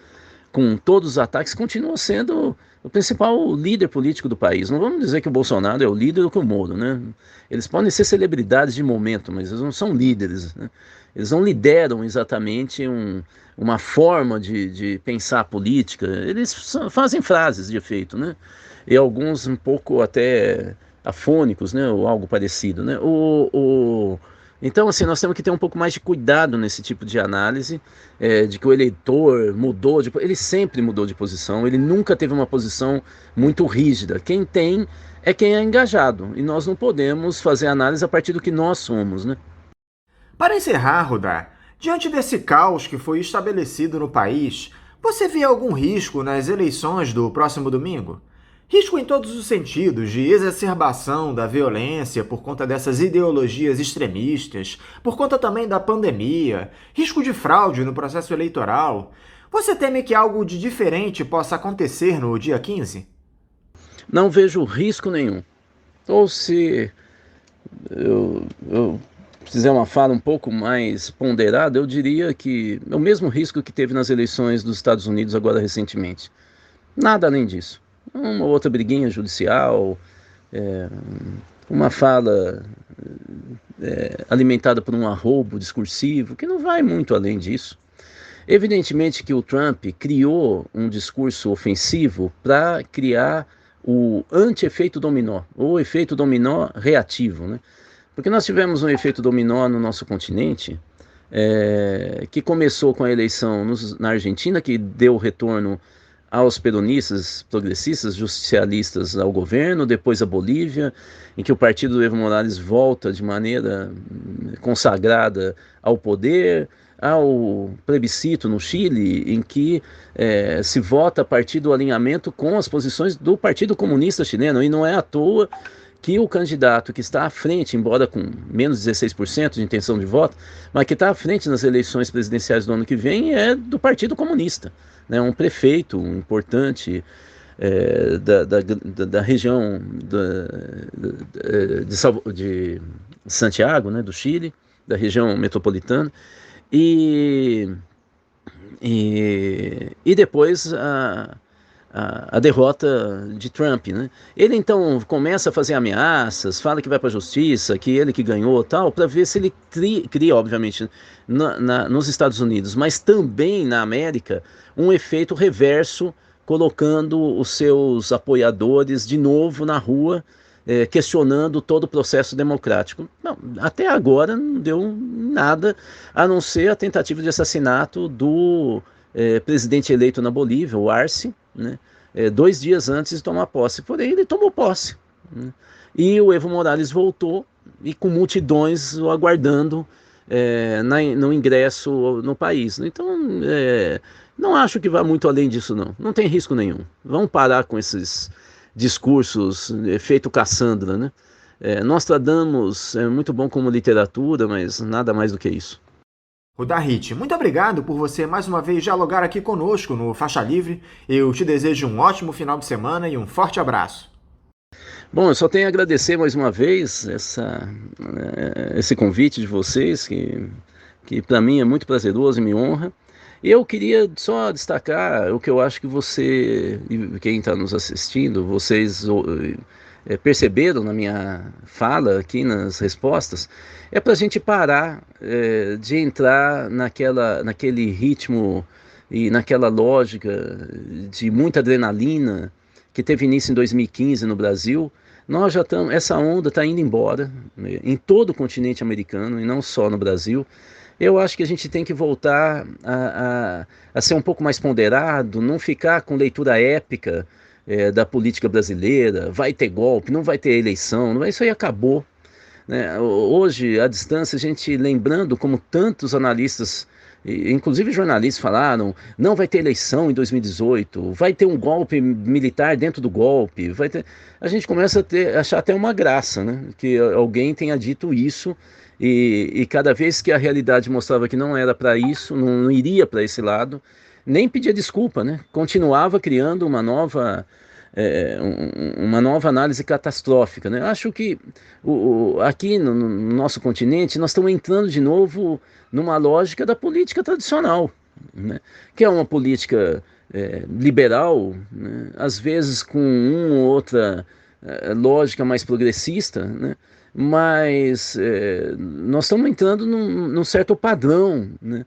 com todos os ataques, continua sendo o principal líder político do país. Não vamos dizer que o Bolsonaro é o líder ou que o Moro, né? Eles podem ser celebridades de momento, mas eles não são líderes, né? Eles não lideram exatamente uma forma de pensar a política. Eles fazem frases de efeito, né? E alguns um pouco até afônicos, né? Ou algo parecido, né? Então, assim, nós temos que ter um pouco mais de cuidado nesse tipo de análise, de que o eleitor mudou, ele sempre mudou de posição, ele nunca teve uma posição muito rígida. Quem tem é quem é engajado, e nós não podemos fazer análise a partir do que nós somos, né? Para encerrar, Rudá, diante desse caos que foi estabelecido no país, Você vê algum risco nas eleições do próximo domingo? Risco em todos os sentidos, de exacerbação da violência por conta dessas ideologias extremistas, por conta também da pandemia, risco de fraude no processo eleitoral. Você teme que algo de diferente possa acontecer no dia 15? Não vejo risco nenhum. Ou se eu fizer uma fala um pouco mais ponderada, eu diria que é o mesmo risco que teve nas eleições dos Estados Unidos agora recentemente. Nada além disso. Uma outra briguinha judicial, uma fala alimentada por um arrobo discursivo, que não vai muito além disso. Evidentemente que o Trump criou um discurso ofensivo para criar o anti-efeito dominó, ou efeito dominó reativo, né? Porque nós tivemos um efeito dominó no nosso continente, que começou com a eleição na Argentina, que deu retorno aos peronistas, progressistas, justicialistas ao governo, depois a Bolívia, em que o partido do Evo Morales volta de maneira consagrada ao poder, ao plebiscito no Chile, em que se vota a partir do alinhamento com as posições do Partido Comunista Chileno, e não é à toa que o candidato que está à frente, embora com menos de 16% de intenção de voto, mas que está à frente nas eleições presidenciais do ano que vem é do Partido Comunista, né? Um prefeito importante da região de Santiago, né, do Chile, da região metropolitana, e depois a derrota de Trump, né? Ele então começa a fazer ameaças, fala que vai para a justiça, que ele que ganhou tal, para ver se ele cria, obviamente, nos Estados Unidos, mas também na América, um efeito reverso, colocando os seus apoiadores de novo na rua, questionando todo o processo democrático. Não, até agora não deu nada, a não ser a tentativa de assassinato do presidente eleito na Bolívia, o Arce, né? 2 dias antes de tomar posse. Porém, ele tomou posse, né? E o Evo Morales voltou, e com multidões o aguardando no ingresso no país. Então, não acho que vá muito além disso, não. Não tem risco nenhum. Vamos parar com esses discursos feito Cassandra, né? Nostradamus é muito bom como literatura, mas nada mais do que isso. Rudahit, muito obrigado por você mais uma vez dialogar aqui conosco no Faixa Livre. Eu te desejo um ótimo final de semana e um forte abraço. Bom, eu só tenho a agradecer mais uma vez esse convite de vocês, que para mim é muito prazeroso e me honra. Eu queria só destacar o que eu acho que você, e quem está nos assistindo, vocês perceberam na minha fala aqui nas respostas, é para a gente parar de entrar naquele ritmo e naquela lógica de muita adrenalina que teve início em 2015 no Brasil. Nós já estamos, essa onda está indo embora, né, em todo o continente americano e não só no Brasil. Eu acho que a gente tem que voltar a ser um pouco mais ponderado, não ficar com leitura épica da política brasileira, vai ter golpe, não vai ter eleição, isso aí acabou, né? Hoje, à distância, a gente lembrando como tantos analistas, inclusive jornalistas, falaram, não vai ter eleição em 2018, vai ter um golpe militar dentro do golpe, a gente começa a achar até uma graça, né? Que alguém tenha dito isso, e cada vez que a realidade mostrava que não era para isso, não iria para esse lado, nem pedia desculpa, né? Continuava criando uma nova análise catastrófica, né? Acho que aqui no nosso continente nós estamos entrando de novo numa lógica da política tradicional, né? Que é uma política liberal, né? Às vezes com uma ou outra lógica mais progressista, né? Mas nós estamos entrando num certo padrão, né?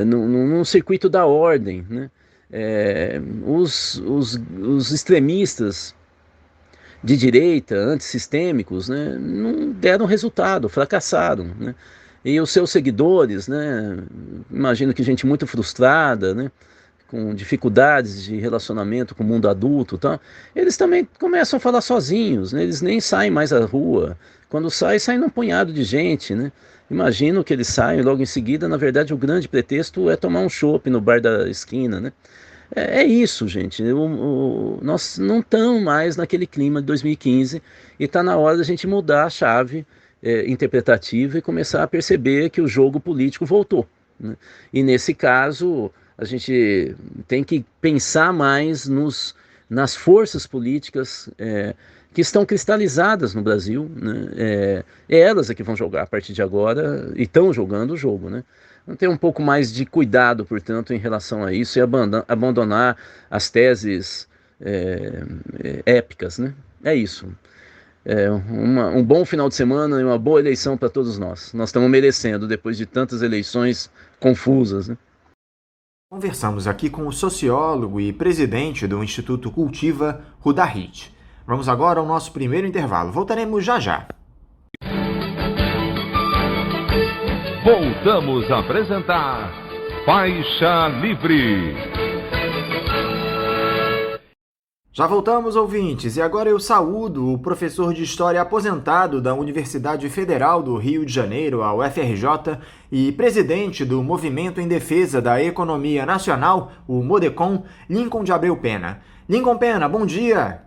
Num circuito da ordem, né? Os extremistas de direita, antissistêmicos, né, não deram resultado, fracassaram, né? E os seus seguidores, né, imagino que gente muito frustrada, né, com dificuldades de relacionamento com o mundo adulto, tá? Eles também começam a falar sozinhos, né? Eles nem saem mais à rua Quando sai num punhado de gente, né? Imagino que eles saem logo em seguida, na verdade o grande pretexto é tomar um chopp no bar da esquina, né? É isso, gente. Nós não estamos mais naquele clima de 2015 e está na hora da gente mudar a chave interpretativa e começar a perceber que o jogo político voltou, né? E nesse caso, a gente tem que pensar mais nas forças políticas que estão cristalizadas no Brasil, né? É elas que vão jogar a partir de agora e estão jogando o jogo, né? Então, ter um pouco mais de cuidado, portanto, em relação a isso e abandonar as teses épicas, né? É isso. Um bom final de semana e uma boa eleição para todos nós. Nós estamos merecendo, depois de tantas eleições confusas, né? Conversamos aqui com o sociólogo e presidente do Instituto Cultiva, Rudahit. Vamos agora ao nosso primeiro intervalo. Voltaremos já já. Voltamos a apresentar Faixa Livre. Já voltamos, ouvintes, e agora eu saúdo o professor de História aposentado da Universidade Federal do Rio de Janeiro, a UFRJ, e presidente do Movimento em Defesa da Economia Nacional, o MODECON, Lincoln de Abreu Pena. Lincoln Pena, bom dia!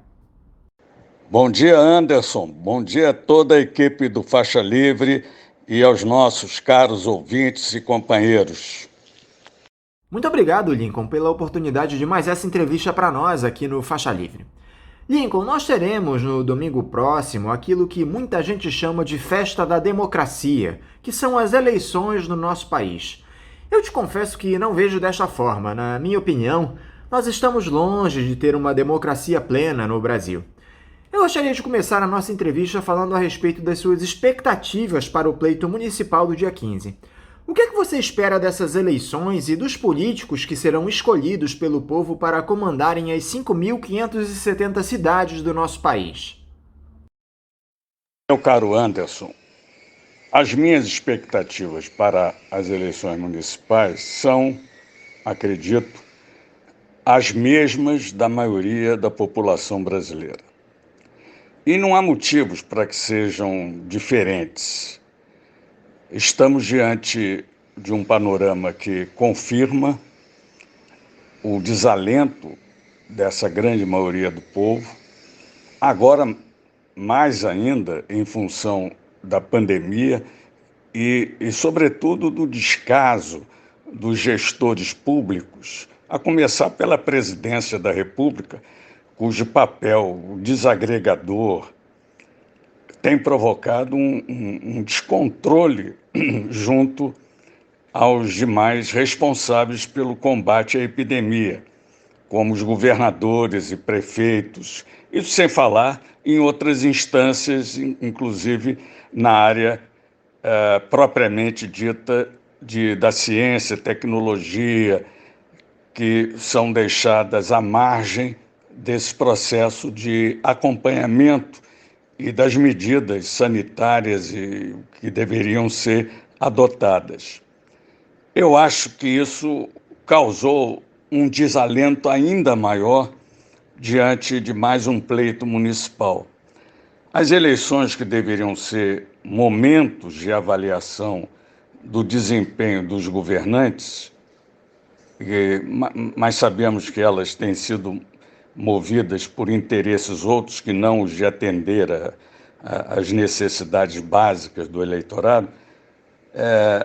Bom dia, Anderson. Bom dia a toda a equipe do Faixa Livre e aos nossos caros ouvintes e companheiros. Muito obrigado, Lincoln, pela oportunidade de mais essa entrevista para nós aqui no Faixa Livre. Lincoln, nós teremos no domingo próximo aquilo que muita gente chama de Festa da Democracia, que são as eleições no nosso país. Eu te confesso que não vejo desta forma. Na minha opinião, nós estamos longe de ter uma democracia plena no Brasil. Eu gostaria de começar a nossa entrevista falando a respeito das suas expectativas para o pleito municipal do dia 15. O que é que você espera dessas eleições e dos políticos que serão escolhidos pelo povo para comandarem as 5.570 cidades do nosso país? Meu caro Anderson, as minhas expectativas para as eleições municipais são, acredito, as mesmas da maioria da população brasileira. E não há motivos para que sejam diferentes. Estamos diante de um panorama que confirma o desalento dessa grande maioria do povo, agora mais ainda em função da pandemia e sobretudo, do descaso dos gestores públicos, a começar pela presidência da República, cujo papel desagregador tem provocado um descontrole junto aos demais responsáveis pelo combate à epidemia, como os governadores e prefeitos, isso sem falar em outras instâncias, inclusive na área propriamente dita da ciência, tecnologia, que são deixadas à margem desse processo de acompanhamento e das medidas sanitárias que deveriam ser adotadas. Eu acho que isso causou um desalento ainda maior diante de mais um pleito municipal. As eleições, que deveriam ser momentos de avaliação do desempenho dos governantes, mas sabemos que elas têm sido movidas por interesses outros que não os de atender às necessidades básicas do eleitorado,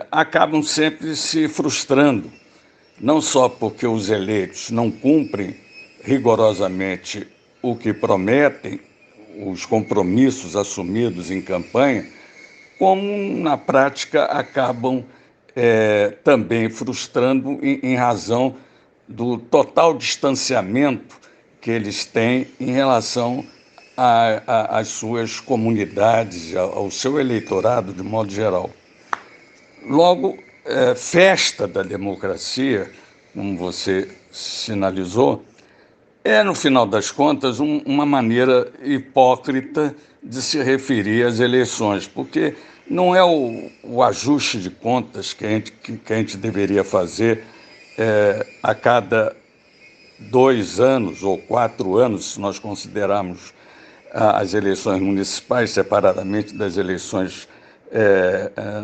acabam sempre se frustrando, não só porque os eleitos não cumprem rigorosamente o que prometem, os compromissos assumidos em campanha, como na prática acabam também frustrando em razão do total distanciamento que eles têm em relação às suas comunidades, ao seu eleitorado de modo geral. Logo, festa da democracia, como você sinalizou, no final das contas, uma maneira hipócrita de se referir às eleições, porque não é o ajuste de contas que a gente deveria fazer a cada 2 anos ou 4 anos, se nós considerarmos as eleições municipais separadamente das eleições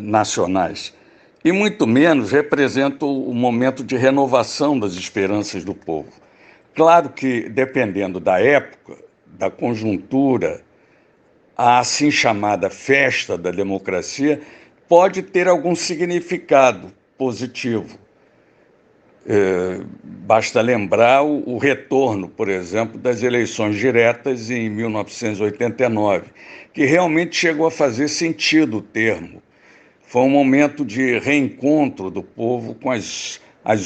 nacionais. E muito menos representa o momento de renovação das esperanças do povo. Claro que, dependendo da época, da conjuntura, a assim chamada festa da democracia pode ter algum significado positivo. Basta lembrar o retorno, por exemplo, das eleições diretas em 1989, que realmente chegou a fazer sentido o termo. Foi um momento de reencontro do povo com as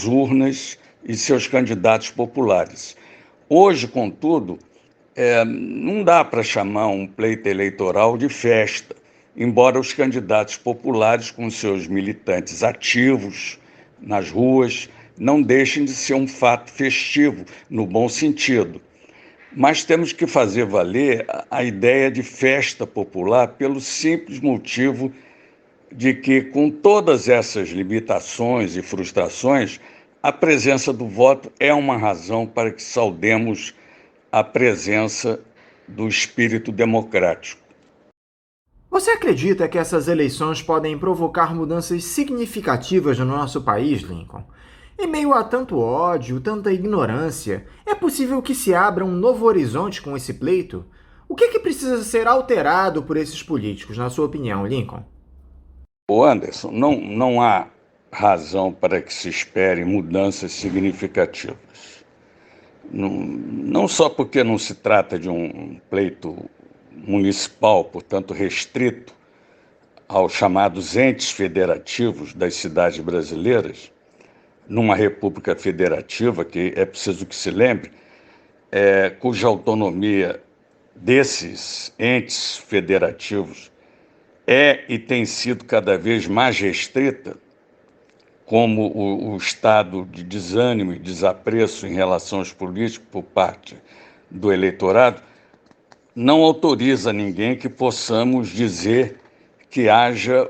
urnas e seus candidatos populares. Hoje, contudo, não dá para chamar um pleito eleitoral de festa, embora os candidatos populares, com seus militantes ativos nas ruas, não deixem de ser um fato festivo, no bom sentido. Mas temos que fazer valer a ideia de festa popular pelo simples motivo de que, com todas essas limitações e frustrações, a presença do voto é uma razão para que saudemos a presença do espírito democrático. Você acredita que essas eleições podem provocar mudanças significativas no nosso país, Lincoln? Em meio a tanto ódio, tanta ignorância, é possível que se abra um novo horizonte com esse pleito? O que precisa ser alterado por esses políticos, na sua opinião, Lincoln? Anderson, não há razão para que se espere mudanças significativas. Não só porque não se trata de um pleito municipal, portanto restrito aos chamados entes federativos das cidades brasileiras, numa república federativa, que é preciso que se lembre, cuja autonomia desses entes federativos é e tem sido cada vez mais restrita, como o estado de desânimo e desapreço em relação aos políticos por parte do eleitorado, não autoriza ninguém que possamos dizer que haja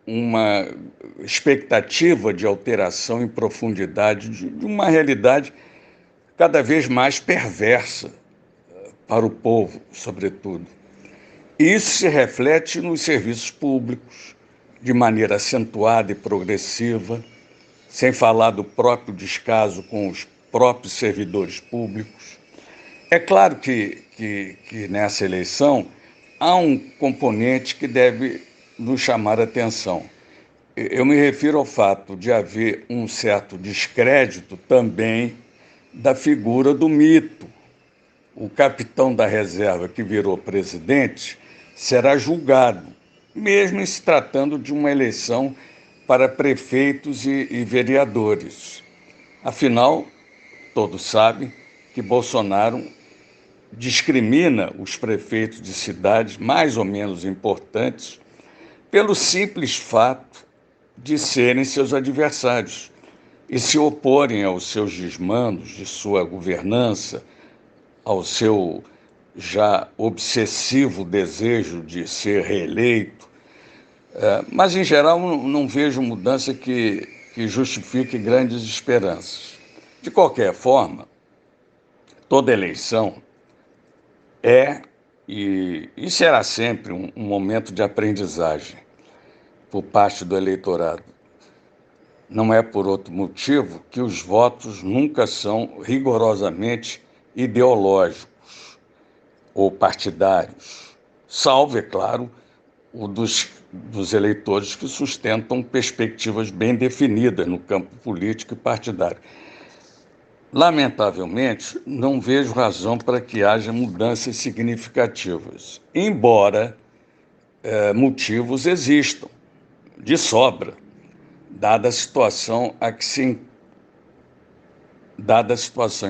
uma expectativa de alteração em profundidade de uma realidade cada vez mais perversa para o povo, sobretudo. E isso se reflete nos serviços públicos, de maneira acentuada e progressiva, sem falar do próprio descaso com os próprios servidores públicos. É claro que nessa eleição há um componente que deve nos chamar a atenção. Eu me refiro ao fato de haver um certo descrédito também da figura do mito. O capitão da reserva que virou presidente será julgado, mesmo se tratando de uma eleição para prefeitos e vereadores. Afinal, todos sabem que Bolsonaro discrimina os prefeitos de cidades mais ou menos importantes pelo simples fato de serem seus adversários e se oporem aos seus desmandos de sua governança, ao seu já obsessivo desejo de ser reeleito. Mas, em geral, não vejo mudança que justifique grandes esperanças. De qualquer forma, toda eleição é e será sempre um momento de aprendizagem por parte do eleitorado. Não é por outro motivo que os votos nunca são rigorosamente ideológicos ou partidários, salvo, é claro, o dos eleitores que sustentam perspectivas bem definidas no campo político e partidário. Lamentavelmente, não vejo razão para que haja mudanças significativas, embora motivos existam, de sobra, dada a situação em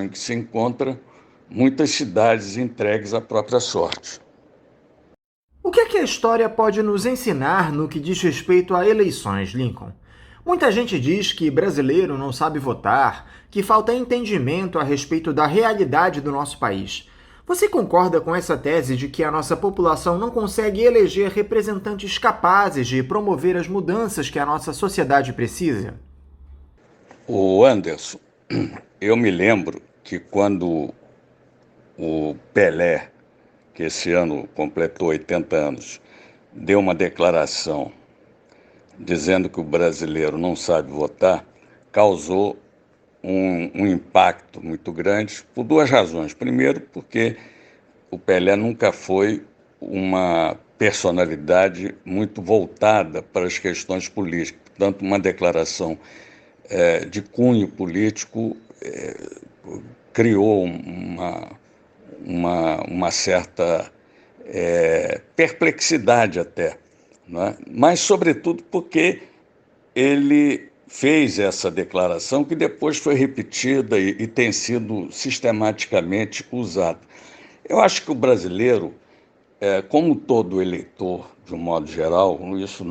que se encontram muitas cidades entregues à própria sorte. O que é que a história pode nos ensinar no que diz respeito a eleições, Lincoln? Muita gente diz que brasileiro não sabe votar, que falta entendimento a respeito da realidade do nosso país. Você concorda com essa tese de que a nossa população não consegue eleger representantes capazes de promover as mudanças que a nossa sociedade precisa? O Anderson, eu me lembro que quando o Pelé, que esse ano completou 80 anos, deu uma declaração dizendo que o brasileiro não sabe votar, causou um impacto muito grande por duas razões. Primeiro, porque o Pelé nunca foi uma personalidade muito voltada para as questões políticas. Portanto, uma declaração de cunho político criou uma certa perplexidade até, né? Mas, sobretudo, porque ele fez essa declaração que depois foi repetida e tem sido sistematicamente usada. Eu acho que o brasileiro, como todo eleitor, de um modo geral, isso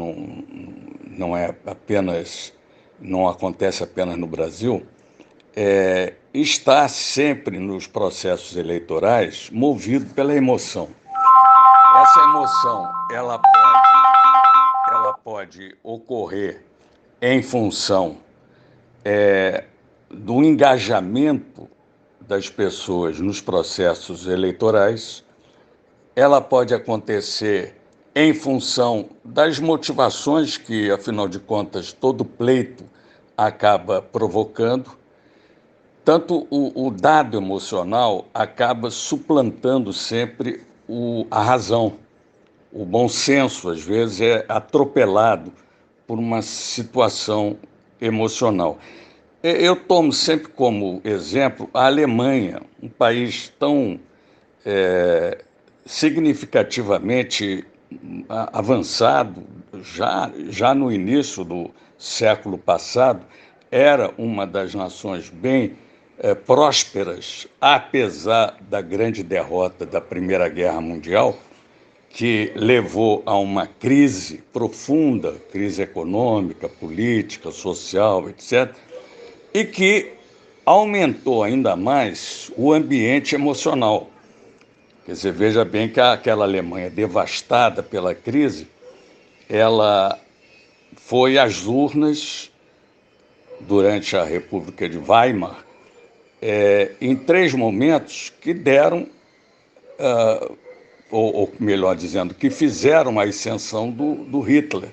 não acontece apenas no Brasil, está sempre nos processos eleitorais movido pela emoção. Essa emoção, ela pode ocorrer em função do engajamento das pessoas nos processos eleitorais, ela pode acontecer em função das motivações que, afinal de contas, todo pleito acaba provocando. Tanto o dado emocional acaba suplantando sempre a razão. O bom senso, às vezes, é atropelado por uma situação emocional. Eu tomo sempre como exemplo a Alemanha, um país tão significativamente avançado, já no início do século passado, era uma das nações bem prósperas, apesar da grande derrota da Primeira Guerra Mundial, que levou a uma crise profunda, crise econômica, política, social, etc., e que aumentou ainda mais o ambiente emocional. Quer dizer, veja bem que aquela Alemanha devastada pela crise, ela foi às urnas durante a República de Weimar, em 3 momentos que deram, ou melhor dizendo, que fizeram a ascensão do Hitler.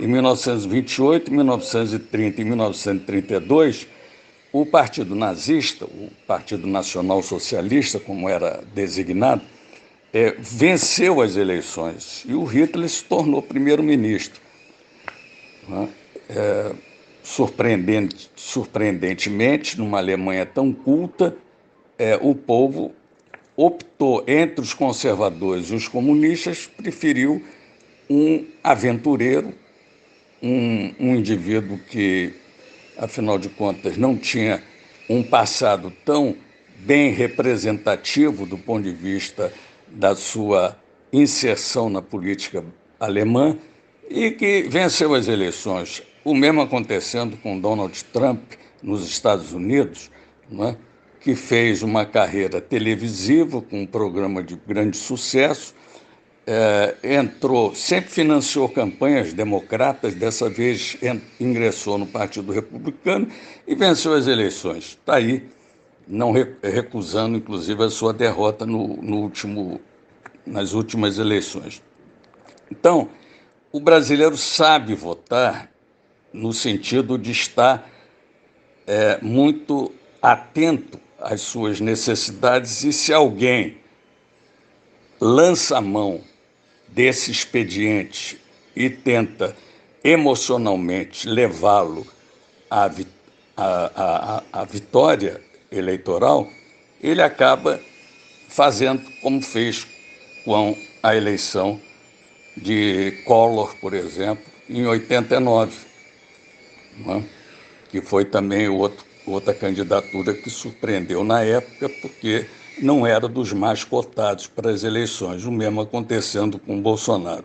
Em 1928, 1930 e 1932, o Partido Nazista, o Partido Nacional Socialista, como era designado, venceu as eleições e o Hitler se tornou primeiro-ministro. Surpreendentemente, numa Alemanha tão culta, o povo optou entre os conservadores e os comunistas, preferiu um aventureiro, um indivíduo que, afinal de contas, não tinha um passado tão bem representativo do ponto de vista da sua inserção na política alemã e que venceu as eleições. O mesmo acontecendo com Donald Trump nos Estados Unidos, né, que fez uma carreira televisiva com um programa de grande sucesso, sempre financiou campanhas democratas, dessa vez ingressou no Partido Republicano e venceu as eleições. Está aí, não recusando, inclusive, a sua derrota nas últimas eleições. Então, o brasileiro sabe votar no sentido de estar muito atento às suas necessidades e se alguém lança a mão desse expediente e tenta emocionalmente levá-lo à vitória eleitoral, ele acaba fazendo como fez com a eleição de Collor, por exemplo, em 89, né? Que foi também outra candidatura que surpreendeu na época, porque não era dos mais cotados para as eleições, o mesmo acontecendo com Bolsonaro.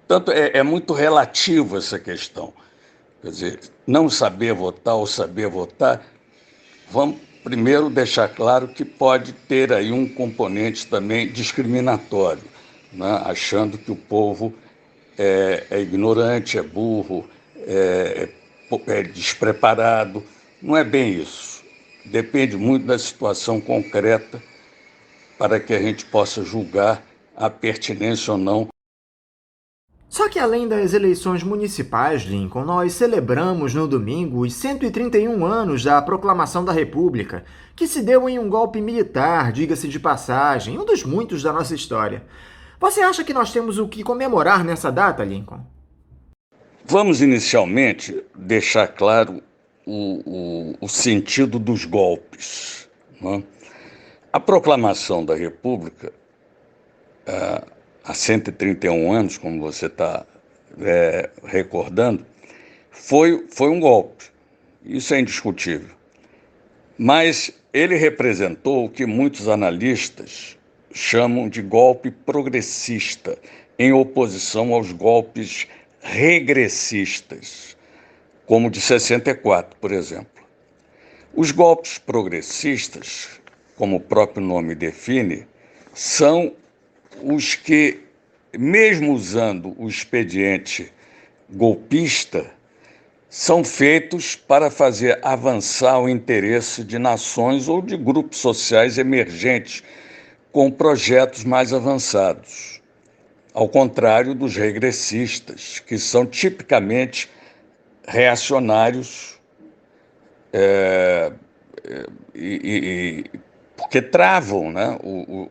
Portanto, é muito relativo essa questão. Quer dizer, não saber votar ou saber votar, vamos primeiro deixar claro que pode ter aí um componente também discriminatório, né? Achando que o povo é ignorante, é burro, é despreparado. Não é bem isso. Depende muito da situação concreta para que a gente possa julgar a pertinência ou não. Só que além das eleições municipais, Lincoln, nós celebramos no domingo os 131 anos da Proclamação da República, que se deu em um golpe militar, diga-se de passagem, um dos muitos da nossa história. Você acha que nós temos o que comemorar nessa data, Lincoln? Vamos inicialmente deixar claro o sentido dos golpes, não é? A Proclamação da República, há 131 anos, como você está recordando, foi um golpe. Isso é indiscutível. Mas ele representou o que muitos analistas chamam de golpe progressista, em oposição aos golpes regressistas, como o de 64, por exemplo. Os golpes progressistas, como o próprio nome define, são os que, mesmo usando o expediente golpista, são feitos para fazer avançar o interesse de nações ou de grupos sociais emergentes com projetos mais avançados, ao contrário dos regressistas, que são tipicamente reacionários porque travam, né,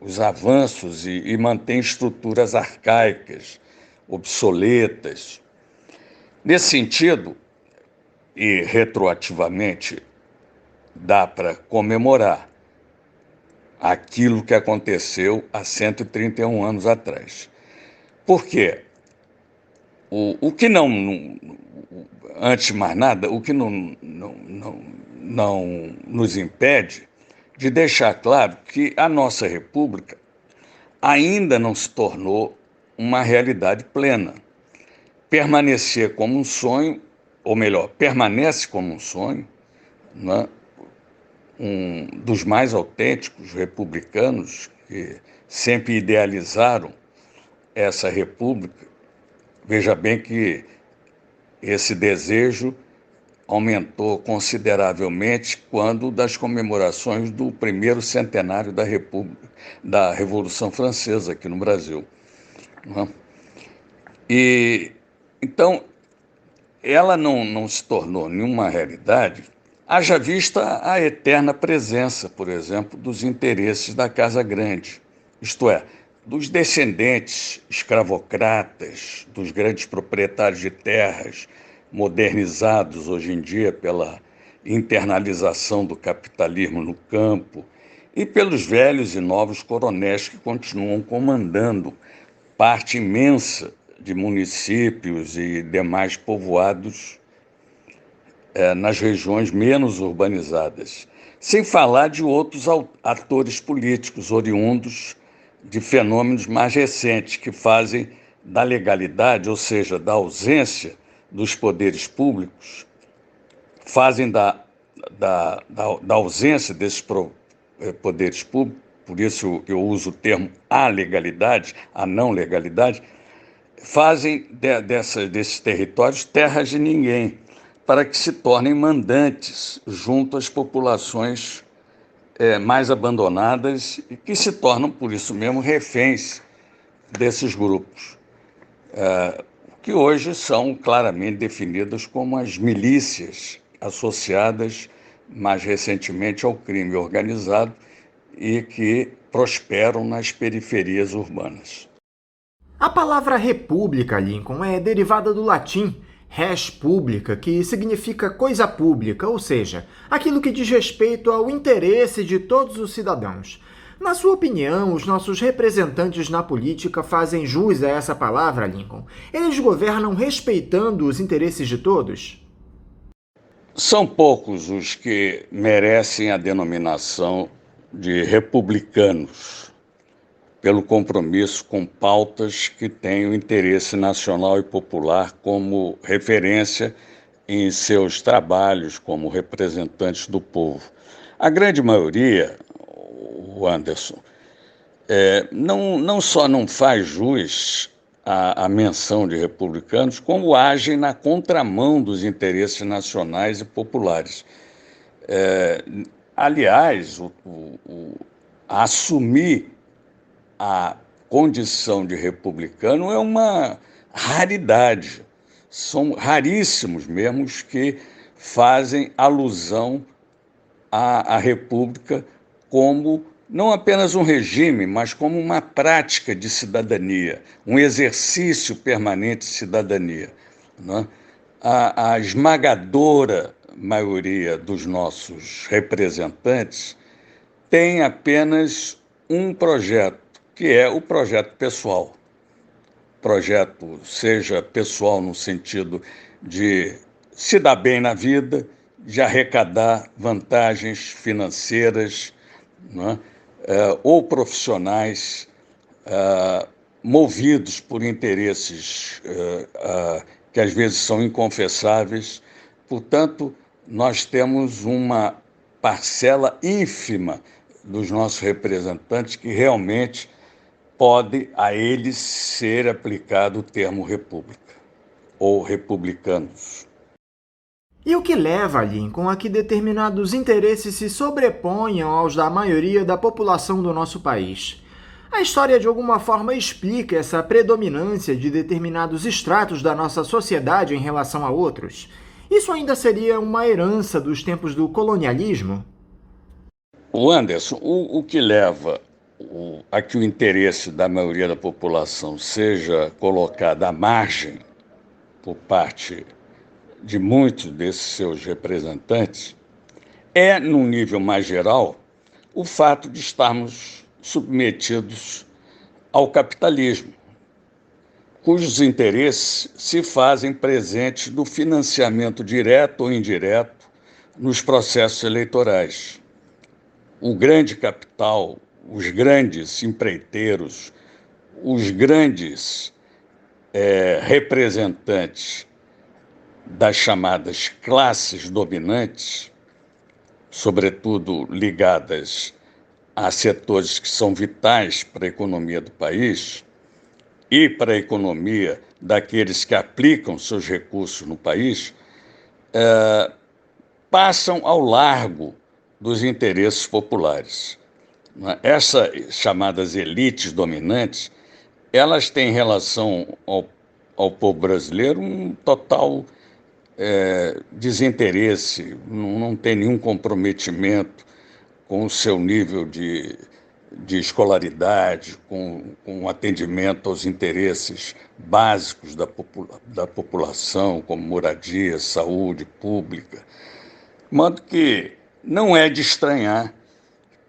os avanços e mantêm estruturas arcaicas, obsoletas. Nesse sentido, e retroativamente, dá para comemorar aquilo que aconteceu há 131 anos atrás. Por quê? O que não, antes de mais nada, o que não nos impede de deixar claro que a nossa República ainda não se tornou uma realidade plena. Permanecer como um sonho, ou melhor, permanece como um sonho, né? Um dos mais autênticos republicanos que sempre idealizaram essa República. Veja bem que esse desejo aumentou consideravelmente quando das comemorações do primeiro centenário da República, da Revolução Francesa aqui no Brasil, né? E então ela não se tornou nenhuma realidade, haja vista a eterna presença, por exemplo, dos interesses da Casa Grande, isto é, dos descendentes escravocratas, dos grandes proprietários de terras, modernizados hoje em dia pela internalização do capitalismo no campo, e pelos velhos e novos coronéis que continuam comandando parte imensa de municípios e demais povoados nas regiões menos urbanizadas, sem falar de outros atores políticos oriundos de fenômenos mais recentes que fazem da legalidade, ou seja, da ausência dos poderes públicos, fazem da ausência desses poderes públicos, por isso eu uso o termo alegalidade, a não legalidade, fazem desses territórios terras de ninguém, para que se tornem mandantes junto às populações mais abandonadas e que se tornam, por isso mesmo, reféns desses grupos, que hoje são claramente definidas como as milícias associadas mais recentemente ao crime organizado e que prosperam nas periferias urbanas. A palavra república, Lincoln, é derivada do latim res publica, que significa coisa pública, ou seja, aquilo que diz respeito ao interesse de todos os cidadãos. Na sua opinião, os nossos representantes na política fazem jus a essa palavra, Lincoln? Eles governam respeitando os interesses de todos? São poucos os que merecem a denominação de republicanos, pelo compromisso com pautas que têm o interesse nacional e popular como referência em seus trabalhos como representantes do povo. A grande maioria, o Anderson, não só não faz jus à menção de republicanos, como agem na contramão dos interesses nacionais e populares. Aliás, assumir a condição de republicano é uma raridade. São raríssimos mesmo os que fazem alusão à República como não apenas um regime, mas como uma prática de cidadania, um exercício permanente de cidadania, né? A esmagadora maioria dos nossos representantes tem apenas um projeto, que é o projeto pessoal. Projeto seja pessoal no sentido de se dar bem na vida, de arrecadar vantagens financeiras, né? Ou profissionais movidos por interesses que às vezes são inconfessáveis. Portanto, nós temos uma parcela ínfima dos nossos representantes que realmente pode a eles ser aplicado o termo república ou republicanos. E o que leva, Lincoln, a que determinados interesses se sobreponham aos da maioria da população do nosso país? A história, de alguma forma, explica essa predominância de determinados estratos da nossa sociedade em relação a outros? Isso ainda seria uma herança dos tempos do colonialismo? O Anderson, o que leva a que o interesse da maioria da população seja colocado à margem por parte de muitos desses seus representantes é, num nível mais geral, o fato de estarmos submetidos ao capitalismo, cujos interesses se fazem presentes no financiamento direto ou indireto nos processos eleitorais. O grande capital, os grandes empreiteiros, os grandes representantes das chamadas classes dominantes, sobretudo ligadas a setores que são vitais para a economia do país e para a economia daqueles que aplicam seus recursos no país, passam ao largo dos interesses populares. Essas chamadas elites dominantes, elas têm em relação ao povo brasileiro um total desinteresse, não tem nenhum comprometimento com o seu nível de escolaridade, com o atendimento aos interesses básicos da população, como moradia, saúde pública. De modo que não é de estranhar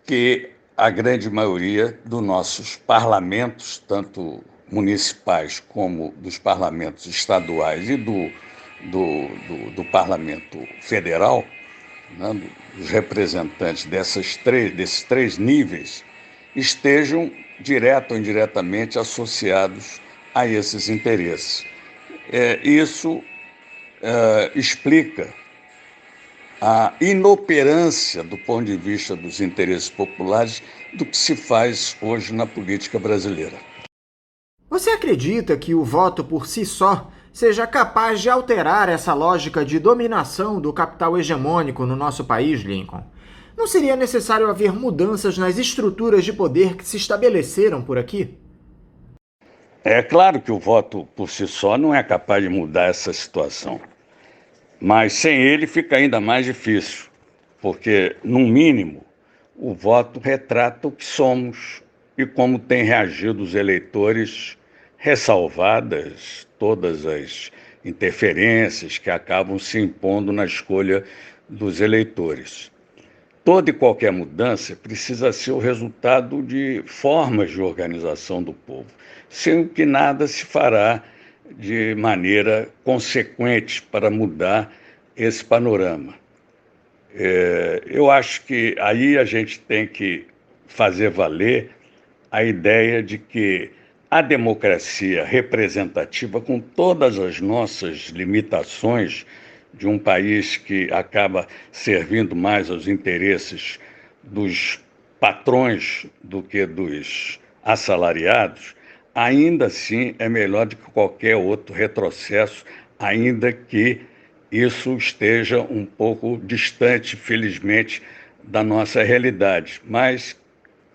que a grande maioria dos nossos parlamentos, tanto municipais como dos parlamentos estaduais e do parlamento federal, né, os representantes desses três níveis estejam direto ou indiretamente associados a esses interesses. Isso explica a inoperância do ponto de vista dos interesses populares do que se faz hoje na política brasileira. Você acredita que o voto por si só seja capaz de alterar essa lógica de dominação do capital hegemônico no nosso país, Lincoln? Não seria necessário haver mudanças nas estruturas de poder que se estabeleceram por aqui? É claro que o voto por si só não é capaz de mudar essa situação, mas sem ele fica ainda mais difícil, porque, no mínimo, o voto retrata o que somos e como têm reagido os eleitores, ressalvadas todas as interferências que acabam se impondo na escolha dos eleitores. Toda e qualquer mudança precisa ser o resultado de formas de organização do povo, sem o que nada se fará de maneira consequente para mudar esse panorama. Eu acho que aí a gente tem que fazer valer a ideia de que a democracia representativa, com todas as nossas limitações de um país que acaba servindo mais aos interesses dos patrões do que dos assalariados, ainda assim é melhor do que qualquer outro retrocesso, ainda que isso esteja um pouco distante, felizmente, da nossa realidade. Mas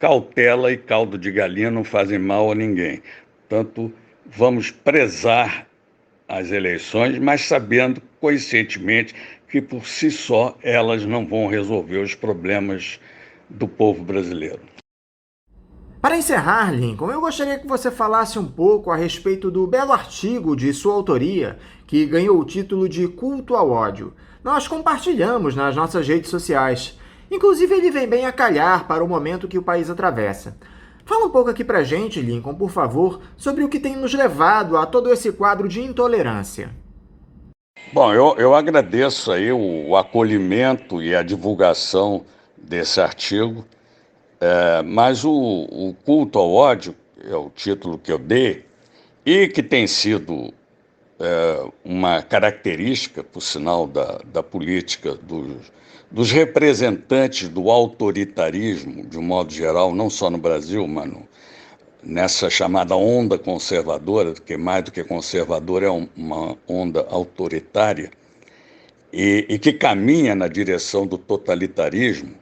cautela e caldo de galinha não fazem mal a ninguém. Portanto, vamos prezar as eleições, mas sabendo conscientemente que por si só elas não vão resolver os problemas do povo brasileiro. Para encerrar, Lincoln, eu gostaria que você falasse um pouco a respeito do belo artigo de sua autoria, que ganhou o título de Culto ao Ódio. Nós compartilhamos nas nossas redes sociais. Inclusive, ele vem bem a calhar para o momento que o país atravessa. Fala um pouco aqui pra gente, Lincoln, por favor, sobre o que tem nos levado a todo esse quadro de intolerância. Bom, eu agradeço aí o acolhimento e a divulgação desse artigo, mas o culto ao ódio, é o título que eu dei, e que tem sido uma característica, por sinal, da política dos representantes do autoritarismo, de um modo geral, não só no Brasil, mas nessa chamada onda conservadora, que mais do que conservadora é uma onda autoritária, e que caminha na direção do totalitarismo.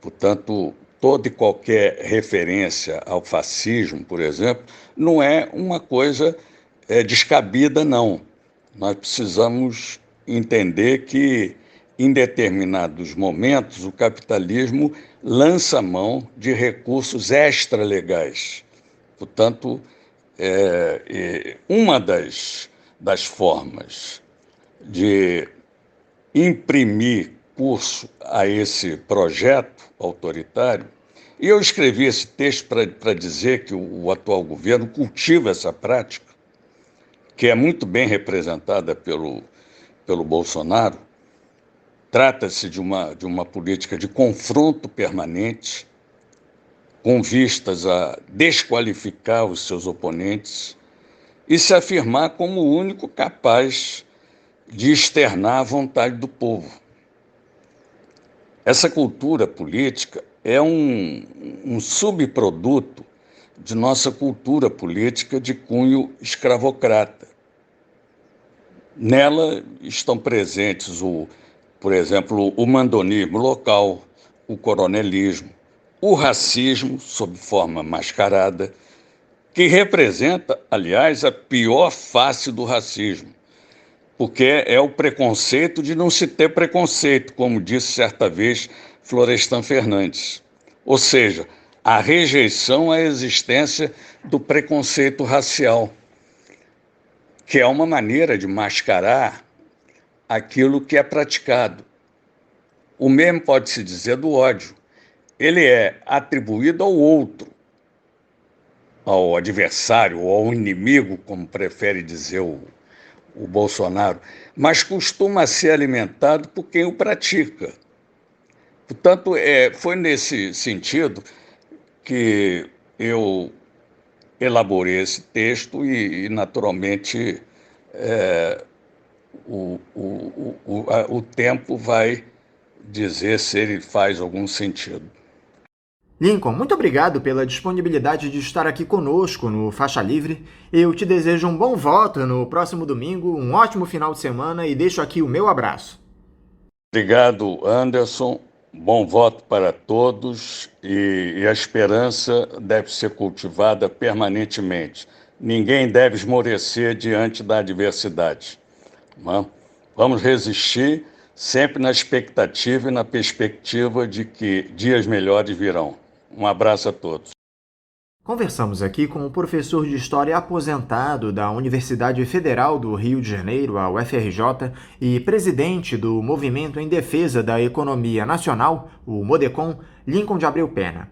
Portanto, toda e qualquer referência ao fascismo, por exemplo, não é uma coisa descabida, não. Nós precisamos entender que, em determinados momentos, o capitalismo lança mão de recursos extralegais. Portanto, uma das formas de imprimir curso a esse projeto autoritário, e eu escrevi esse texto para dizer que o atual governo cultiva essa prática, que é muito bem representada pelo Bolsonaro. Trata-se de uma política de confronto permanente, com vistas a desqualificar os seus oponentes e se afirmar como o único capaz de externar a vontade do povo. Essa cultura política é um subproduto de nossa cultura política de cunho escravocrata. Nela estão presentes, por exemplo, o mandonismo local, o coronelismo, o racismo, sob forma mascarada, que representa, aliás, a pior face do racismo, porque é o preconceito de não se ter preconceito, como disse certa vez Florestan Fernandes. Ou seja, a rejeição à existência do preconceito racial, que é uma maneira de mascarar aquilo que é praticado. O mesmo pode-se dizer do ódio. Ele é atribuído ao outro, ao adversário ou ao inimigo, como prefere dizer o Bolsonaro, mas costuma ser alimentado por quem o pratica. Portanto, foi nesse sentido que eu elaborei esse texto e naturalmente, o tempo vai dizer se ele faz algum sentido. Lincoln, muito obrigado pela disponibilidade de estar aqui conosco no Faixa Livre. Eu te desejo um bom voto no próximo domingo, um ótimo final de semana e deixo aqui o meu abraço. Obrigado, Anderson. Bom voto para todos e a esperança deve ser cultivada permanentemente. Ninguém deve esmorecer diante da adversidade. Vamos resistir sempre na expectativa e na perspectiva de que dias melhores virão. Um abraço a todos. Conversamos aqui com o professor de História aposentado da Universidade Federal do Rio de Janeiro, a UFRJ, e presidente do Movimento em Defesa da Economia Nacional, o MODECON, Lincoln de Abreu Pena.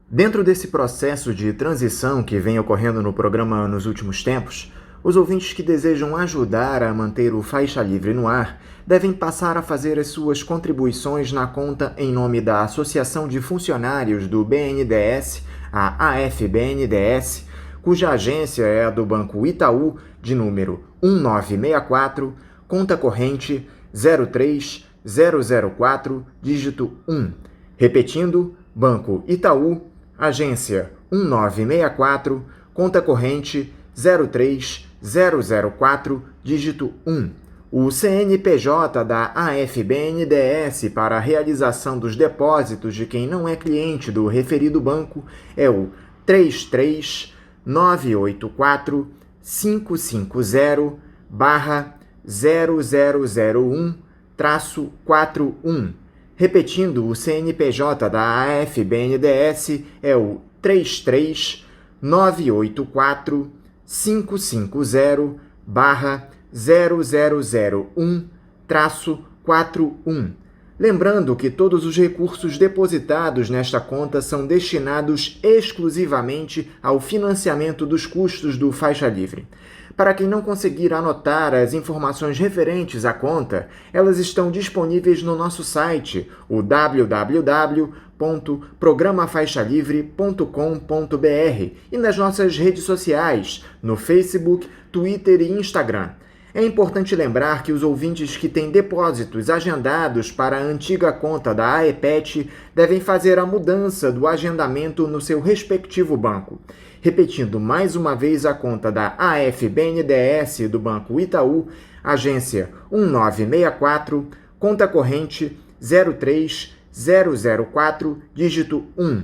Dentro desse processo de transição que vem ocorrendo no programa nos últimos tempos, os ouvintes que desejam ajudar a manter o Faixa Livre no ar devem passar a fazer as suas contribuições na conta em nome da Associação de Funcionários do BNDES, a AFBNDES, cuja agência é a do Banco Itaú, de número 1964, conta corrente 03004, dígito 1. Repetindo, Banco Itaú, agência 1964, conta corrente 03004, dígito 1. O CNPJ da AFBNDES para a realização dos depósitos de quem não é cliente do referido banco é o 33-984-550-0001-41. Repetindo, o CNPJ da AFBNDES é o 33-984-550-0001-41. Lembrando que todos os recursos depositados nesta conta são destinados exclusivamente ao financiamento dos custos do Faixa Livre. Para quem não conseguir anotar as informações referentes à conta, elas estão disponíveis no nosso site, o www.programafaixalivre.com.br, e nas nossas redes sociais, no Facebook, Twitter e Instagram. É importante lembrar que os ouvintes que têm depósitos agendados para a antiga conta da AEPET devem fazer a mudança do agendamento no seu respectivo banco. Repetindo mais uma vez a conta da AFBNDES do Banco Itaú, agência 1964, conta corrente 03004, dígito 1.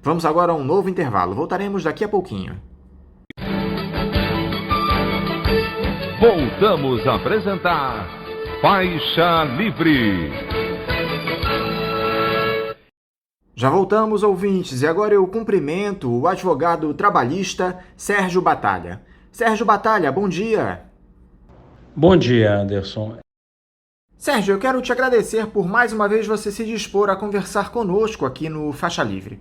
Vamos agora a um novo intervalo. Voltaremos daqui a pouquinho. Voltamos a apresentar Faixa Livre. Já voltamos, ouvintes, e agora eu cumprimento o advogado trabalhista Sérgio Batalha. Sérgio Batalha, bom dia. Bom dia, Anderson. Sérgio, eu quero te agradecer por mais uma vez você se dispor a conversar conosco aqui no Faixa Livre.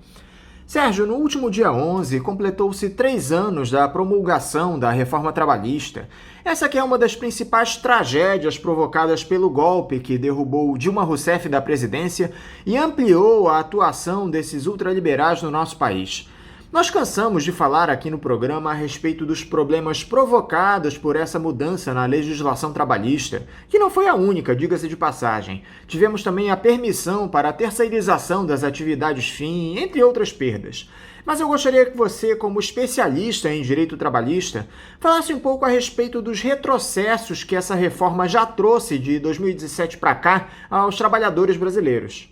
Sérgio, no último dia 11, completou-se 3 anos da promulgação da reforma trabalhista. Essa que é uma das principais tragédias provocadas pelo golpe que derrubou Dilma Rousseff da presidência e ampliou a atuação desses ultraliberais no nosso país. Nós cansamos de falar aqui no programa a respeito dos problemas provocados por essa mudança na legislação trabalhista, que não foi a única, diga-se de passagem. Tivemos também a permissão para a terceirização das atividades fim, entre outras perdas. Mas eu gostaria que você, como especialista em direito trabalhista, falasse um pouco a respeito dos retrocessos que essa reforma já trouxe de 2017 para cá aos trabalhadores brasileiros.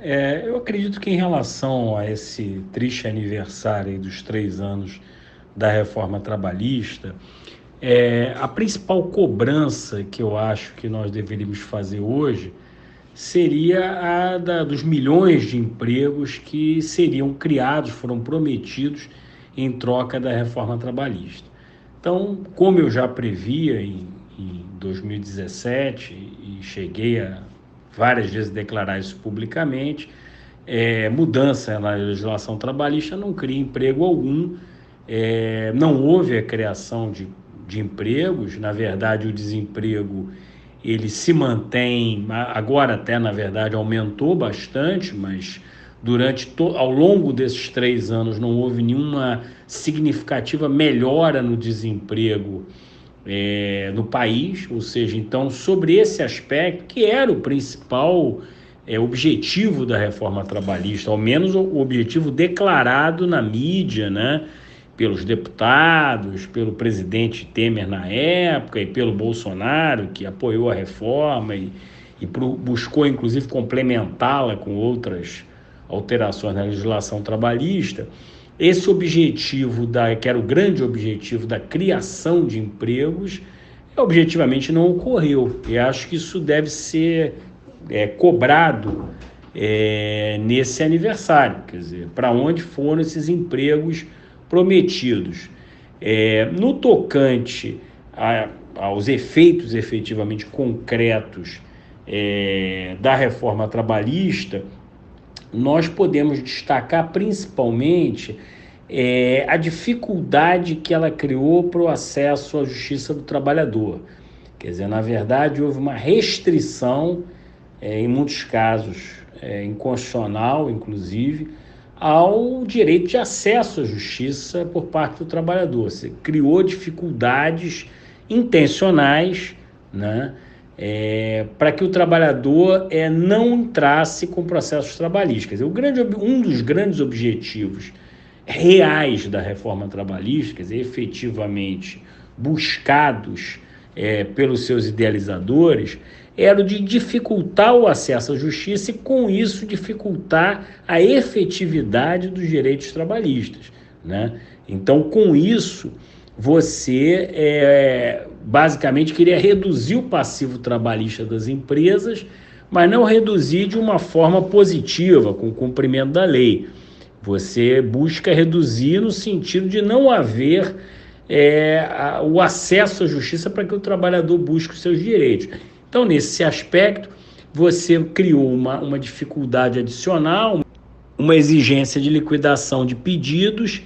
Eu acredito que em relação a esse triste aniversário dos 3 anos da reforma trabalhista, a principal cobrança que eu acho que nós deveríamos fazer hoje seria a dos milhões de empregos que seriam criados, foram prometidos em troca da reforma trabalhista. Então, como eu já previa em 2017 e cheguei a várias vezes declarar isso publicamente, mudança na legislação trabalhista não cria emprego algum, não houve a criação de empregos, na verdade o desemprego ele se mantém, agora até na verdade aumentou bastante, mas ao longo desses 3 anos não houve nenhuma significativa melhora no desemprego no país, ou seja, então sobre esse aspecto que era o principal objetivo da reforma trabalhista, ao menos o objetivo declarado na mídia, né, pelos deputados, pelo presidente Temer na época e pelo Bolsonaro, que apoiou a reforma e buscou inclusive complementá-la com outras alterações na legislação trabalhista. Esse objetivo, que era o grande objetivo da criação de empregos, objetivamente não ocorreu. E acho que isso deve ser cobrado nesse aniversário. Quer dizer, para onde foram esses empregos prometidos? No tocante aos efeitos efetivamente concretos da reforma trabalhista, nós podemos destacar principalmente a dificuldade que ela criou para o acesso à justiça do trabalhador. Quer dizer, na verdade, houve uma restrição, em muitos casos inconstitucional, inclusive, ao direito de acesso à justiça por parte do trabalhador. Você criou dificuldades intencionais, né, para que o trabalhador não entrasse com processos trabalhistas. Um dos grandes objetivos reais da reforma trabalhista, quer dizer, efetivamente buscados pelos seus idealizadores era o de dificultar o acesso à justiça e, com isso, dificultar a efetividade dos direitos trabalhistas, né? Então, com isso, você basicamente queria reduzir o passivo trabalhista das empresas, mas não reduzir de uma forma positiva, com o cumprimento da lei. Você busca reduzir no sentido de não haver o acesso à justiça para que o trabalhador busque os seus direitos. Então, nesse aspecto, você criou uma dificuldade adicional, uma exigência de liquidação de pedidos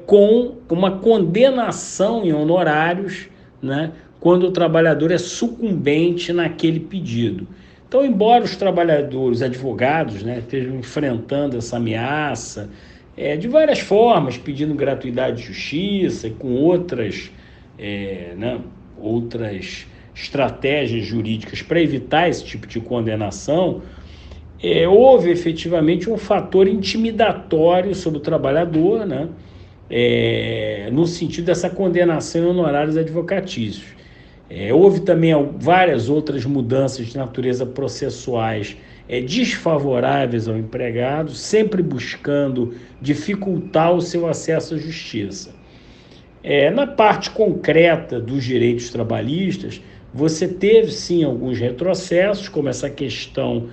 com uma condenação em honorários, né, quando o trabalhador é sucumbente naquele pedido. Então, embora os trabalhadores, advogados, né, estejam enfrentando essa ameaça de várias formas, pedindo gratuidade de justiça e com outras estratégias jurídicas para evitar esse tipo de condenação, houve efetivamente um fator intimidatório sobre o trabalhador, né, no sentido dessa condenação em honorários advocatícios. Houve também várias outras mudanças de natureza processuais desfavoráveis ao empregado, sempre buscando dificultar o seu acesso à justiça. Na parte concreta dos direitos trabalhistas, você teve sim alguns retrocessos, como essa questão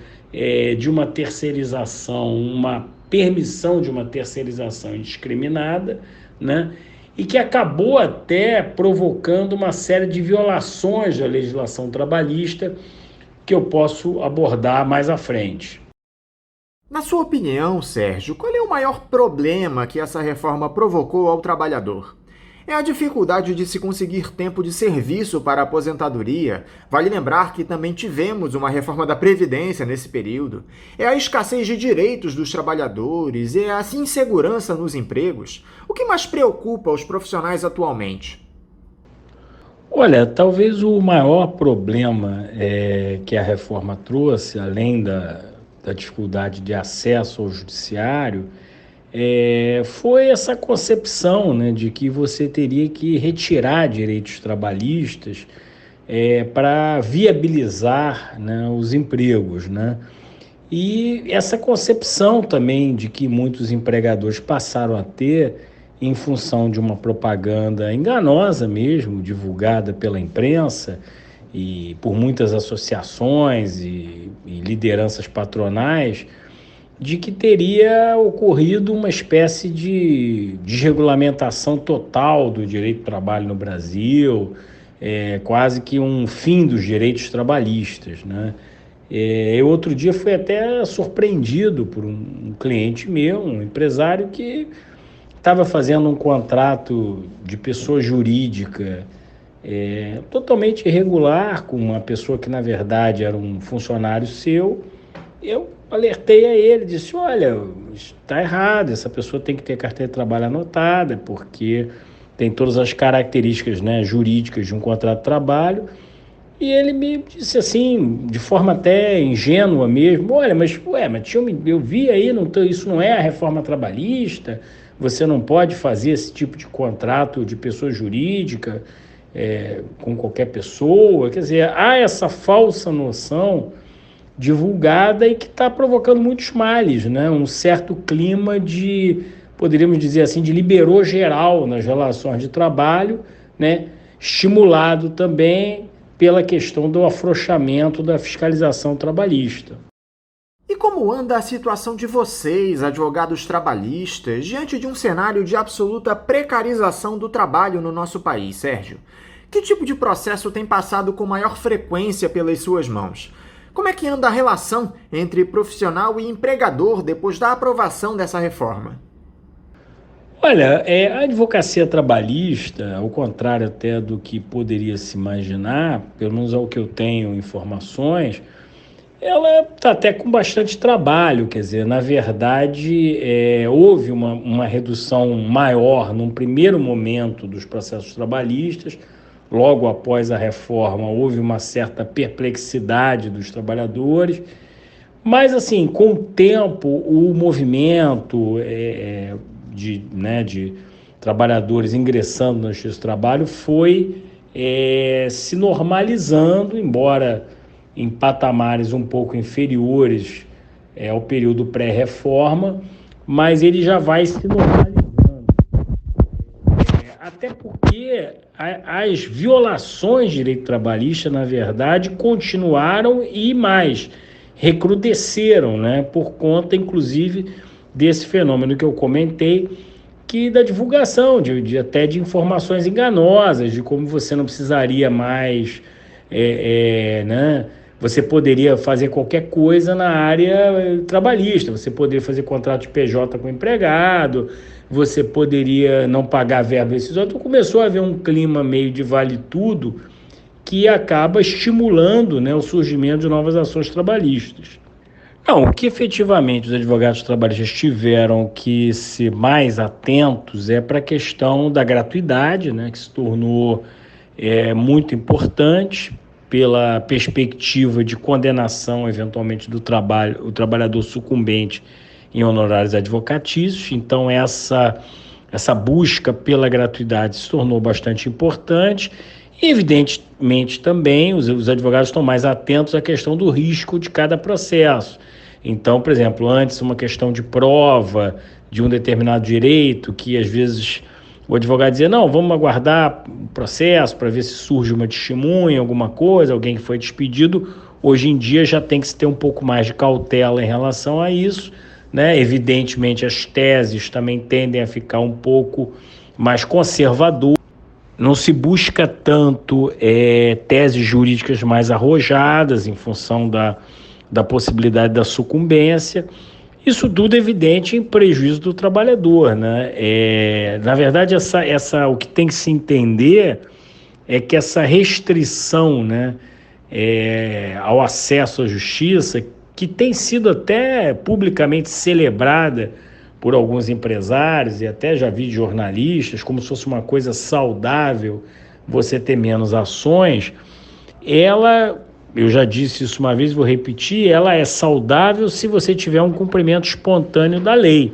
de uma terceirização, uma permissão de uma terceirização indiscriminada, né? E que acabou até provocando uma série de violações da legislação trabalhista que eu posso abordar mais à frente. Na sua opinião, Sérgio, qual é o maior problema que essa reforma provocou ao trabalhador? É a dificuldade de se conseguir tempo de serviço para a aposentadoria. Vale lembrar que também tivemos uma reforma da Previdência nesse período. É a escassez de direitos dos trabalhadores, é a insegurança nos empregos. O que mais preocupa os profissionais atualmente? Olha, talvez o maior problema que a reforma trouxe, além da dificuldade de acesso ao judiciário, foi essa concepção, né, de que você teria que retirar direitos trabalhistas para viabilizar, né, os empregos, né? E essa concepção também de que muitos empregadores passaram a ter em função de uma propaganda enganosa mesmo, divulgada pela imprensa e por muitas associações e lideranças patronais, de que teria ocorrido uma espécie de desregulamentação total do direito do trabalho no Brasil, quase que um fim dos direitos trabalhistas, né? Eu outro dia fui até surpreendido por um cliente meu, um empresário que estava fazendo um contrato de pessoa jurídica totalmente irregular com uma pessoa que na verdade era um funcionário seu. Eu alertei a ele, disse, olha, está errado, essa pessoa tem que ter carteira de trabalho anotada, porque tem todas as características, né, jurídicas de um contrato de trabalho. E ele me disse assim, de forma até ingênua mesmo, olha, mas eu vi aí, isso não é a reforma trabalhista, você não pode fazer esse tipo de contrato de pessoa jurídica com qualquer pessoa. Quer dizer, há essa falsa noção divulgada e que está provocando muitos males, né? Um certo clima de, poderíamos dizer assim, de liberou geral nas relações de trabalho, né? Estimulado também pela questão do afrouxamento da fiscalização trabalhista. E como anda a situação de vocês, advogados trabalhistas, diante de um cenário de absoluta precarização do trabalho no nosso país, Sérgio? Que tipo de processo tem passado com maior frequência pelas suas mãos? Como é que anda a relação entre profissional e empregador depois da aprovação dessa reforma? Olha, a advocacia trabalhista, ao contrário até do que poderia se imaginar, pelo menos ao que eu tenho informações, ela está até com bastante trabalho. Quer dizer, na verdade, houve uma redução maior num primeiro momento dos processos trabalhistas. Logo após a reforma, houve uma certa perplexidade dos trabalhadores, mas, assim, com o tempo, o movimento de trabalhadores ingressando na justiça do trabalho foi se normalizando, embora em patamares um pouco inferiores ao período pré-reforma, mas ele já vai se normalizando. Até porque as violações de direito trabalhista, na verdade, continuaram e mais, recrudesceram, né, por conta, inclusive, desse fenômeno que eu comentei, que da divulgação, até de informações enganosas, de como você não precisaria mais, né, você poderia fazer qualquer coisa na área trabalhista, você poderia fazer contrato de PJ com o empregado, você poderia não pagar verba rescisória. Então começou a haver um clima meio de vale-tudo que acaba estimulando, né, o surgimento de novas ações trabalhistas. Não, o que efetivamente os advogados trabalhistas tiveram que ser mais atentos é para a questão da gratuidade, né, que se tornou muito importante pela perspectiva de condenação, eventualmente, o trabalhador sucumbente em honorários advocatícios. Então, essa busca pela gratuidade se tornou bastante importante. E, evidentemente, também os advogados estão mais atentos à questão do risco de cada processo. Então, por exemplo, antes uma questão de prova de um determinado direito, que às vezes o advogado dizia, não, vamos aguardar o processo para ver se surge uma testemunha, alguma coisa, alguém que foi despedido. Hoje em dia já tem que se ter um pouco mais de cautela em relação a isso, né? Evidentemente, as teses também tendem a ficar um pouco mais conservadoras. Não se busca tanto teses jurídicas mais arrojadas em função da possibilidade da sucumbência. Isso tudo evidente em prejuízo do trabalhador, né? Na verdade, o que tem que se entender é que essa restrição, né, ao acesso à justiça, que tem sido até publicamente celebrada por alguns empresários e até já vi jornalistas, como se fosse uma coisa saudável você ter menos ações, eu já disse isso uma vez, vou repetir, ela é saudável se você tiver um cumprimento espontâneo da lei.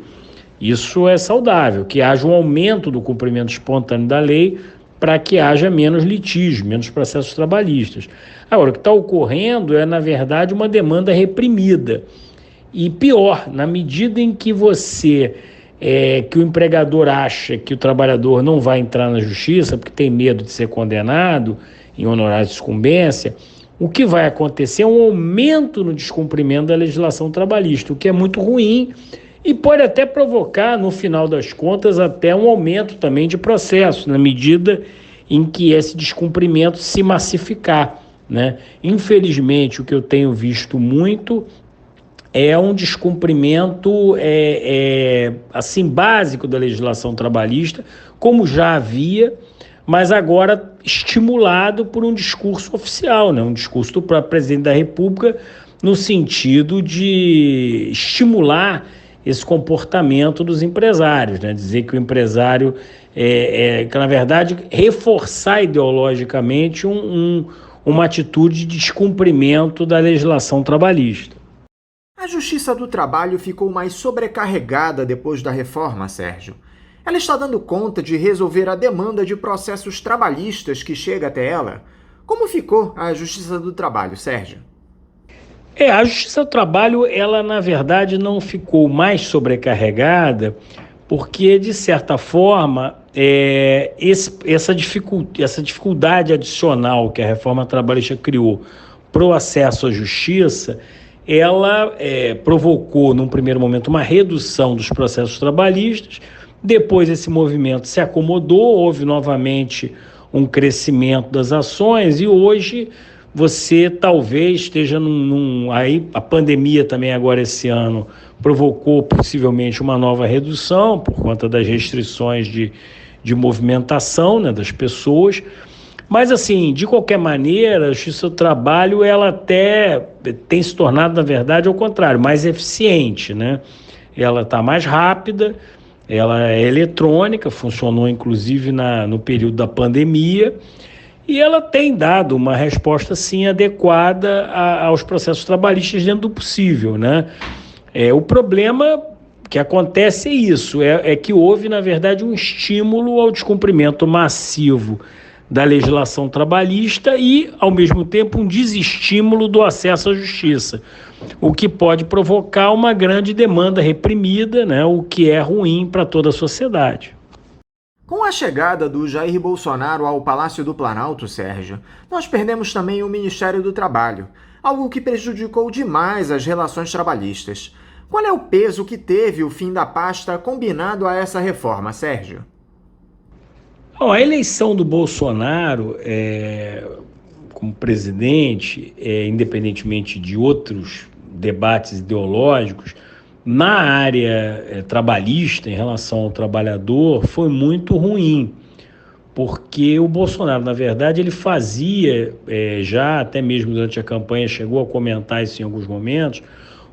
Isso é saudável, que haja um aumento do cumprimento espontâneo da lei para que haja menos litígio, menos processos trabalhistas. Agora, o que está ocorrendo é, na verdade, uma demanda reprimida. E pior, na medida em que que o empregador acha que o trabalhador não vai entrar na justiça porque tem medo de ser condenado em honorários de sucumbência, o que vai acontecer é um aumento no descumprimento da legislação trabalhista, o que é muito ruim e pode até provocar, no final das contas, até um aumento também de processos, na medida em que esse descumprimento se massificar, né? Infelizmente, o que eu tenho visto muito é um descumprimento assim, básico da legislação trabalhista, como já havia, mas agora estimulado por um discurso oficial, né? Um discurso do próprio presidente da República, no sentido de estimular esse comportamento dos empresários, né? Dizer que o empresário, que na verdade, reforçar ideologicamente uma atitude de descumprimento da legislação trabalhista. A Justiça do Trabalho ficou mais sobrecarregada depois da reforma, Sérgio. Ela está dando conta de resolver a demanda de processos trabalhistas que chega até ela? Como ficou a Justiça do Trabalho, Sérgio? A Justiça do Trabalho, ela na verdade não ficou mais sobrecarregada porque, de certa forma, essa dificuldade adicional que a reforma trabalhista criou para o acesso à justiça, ela provocou, num primeiro momento, uma redução dos processos trabalhistas. Depois esse movimento se acomodou, houve novamente um crescimento das ações e hoje você talvez esteja aí a pandemia também agora esse ano provocou possivelmente uma nova redução por conta das restrições de movimentação, né, das pessoas. Mas assim, de qualquer maneira, a Justiça do Trabalho ela até tem se tornado, na verdade, ao contrário, mais eficiente, né? Ela está mais rápida, ela é eletrônica, funcionou inclusive no período da pandemia, e ela tem dado uma resposta, sim, adequada aos processos trabalhistas dentro do possível, né? O problema que acontece é isso, é que houve, na verdade, um estímulo ao descumprimento massivo da legislação trabalhista e, ao mesmo tempo, um desestímulo do acesso à justiça, o que pode provocar uma grande demanda reprimida, né, o que é ruim para toda a sociedade. Com a chegada do Jair Bolsonaro ao Palácio do Planalto, Sérgio, nós perdemos também o Ministério do Trabalho, algo que prejudicou demais as relações trabalhistas. Qual é o peso que teve o fim da pasta combinado a essa reforma, Sérgio? Bom, a eleição do Bolsonaro como presidente, independentemente de outros debates ideológicos, na área trabalhista, em relação ao trabalhador, foi muito ruim, porque o Bolsonaro, na verdade, ele fazia, já até mesmo durante a campanha, chegou a comentar isso em alguns momentos,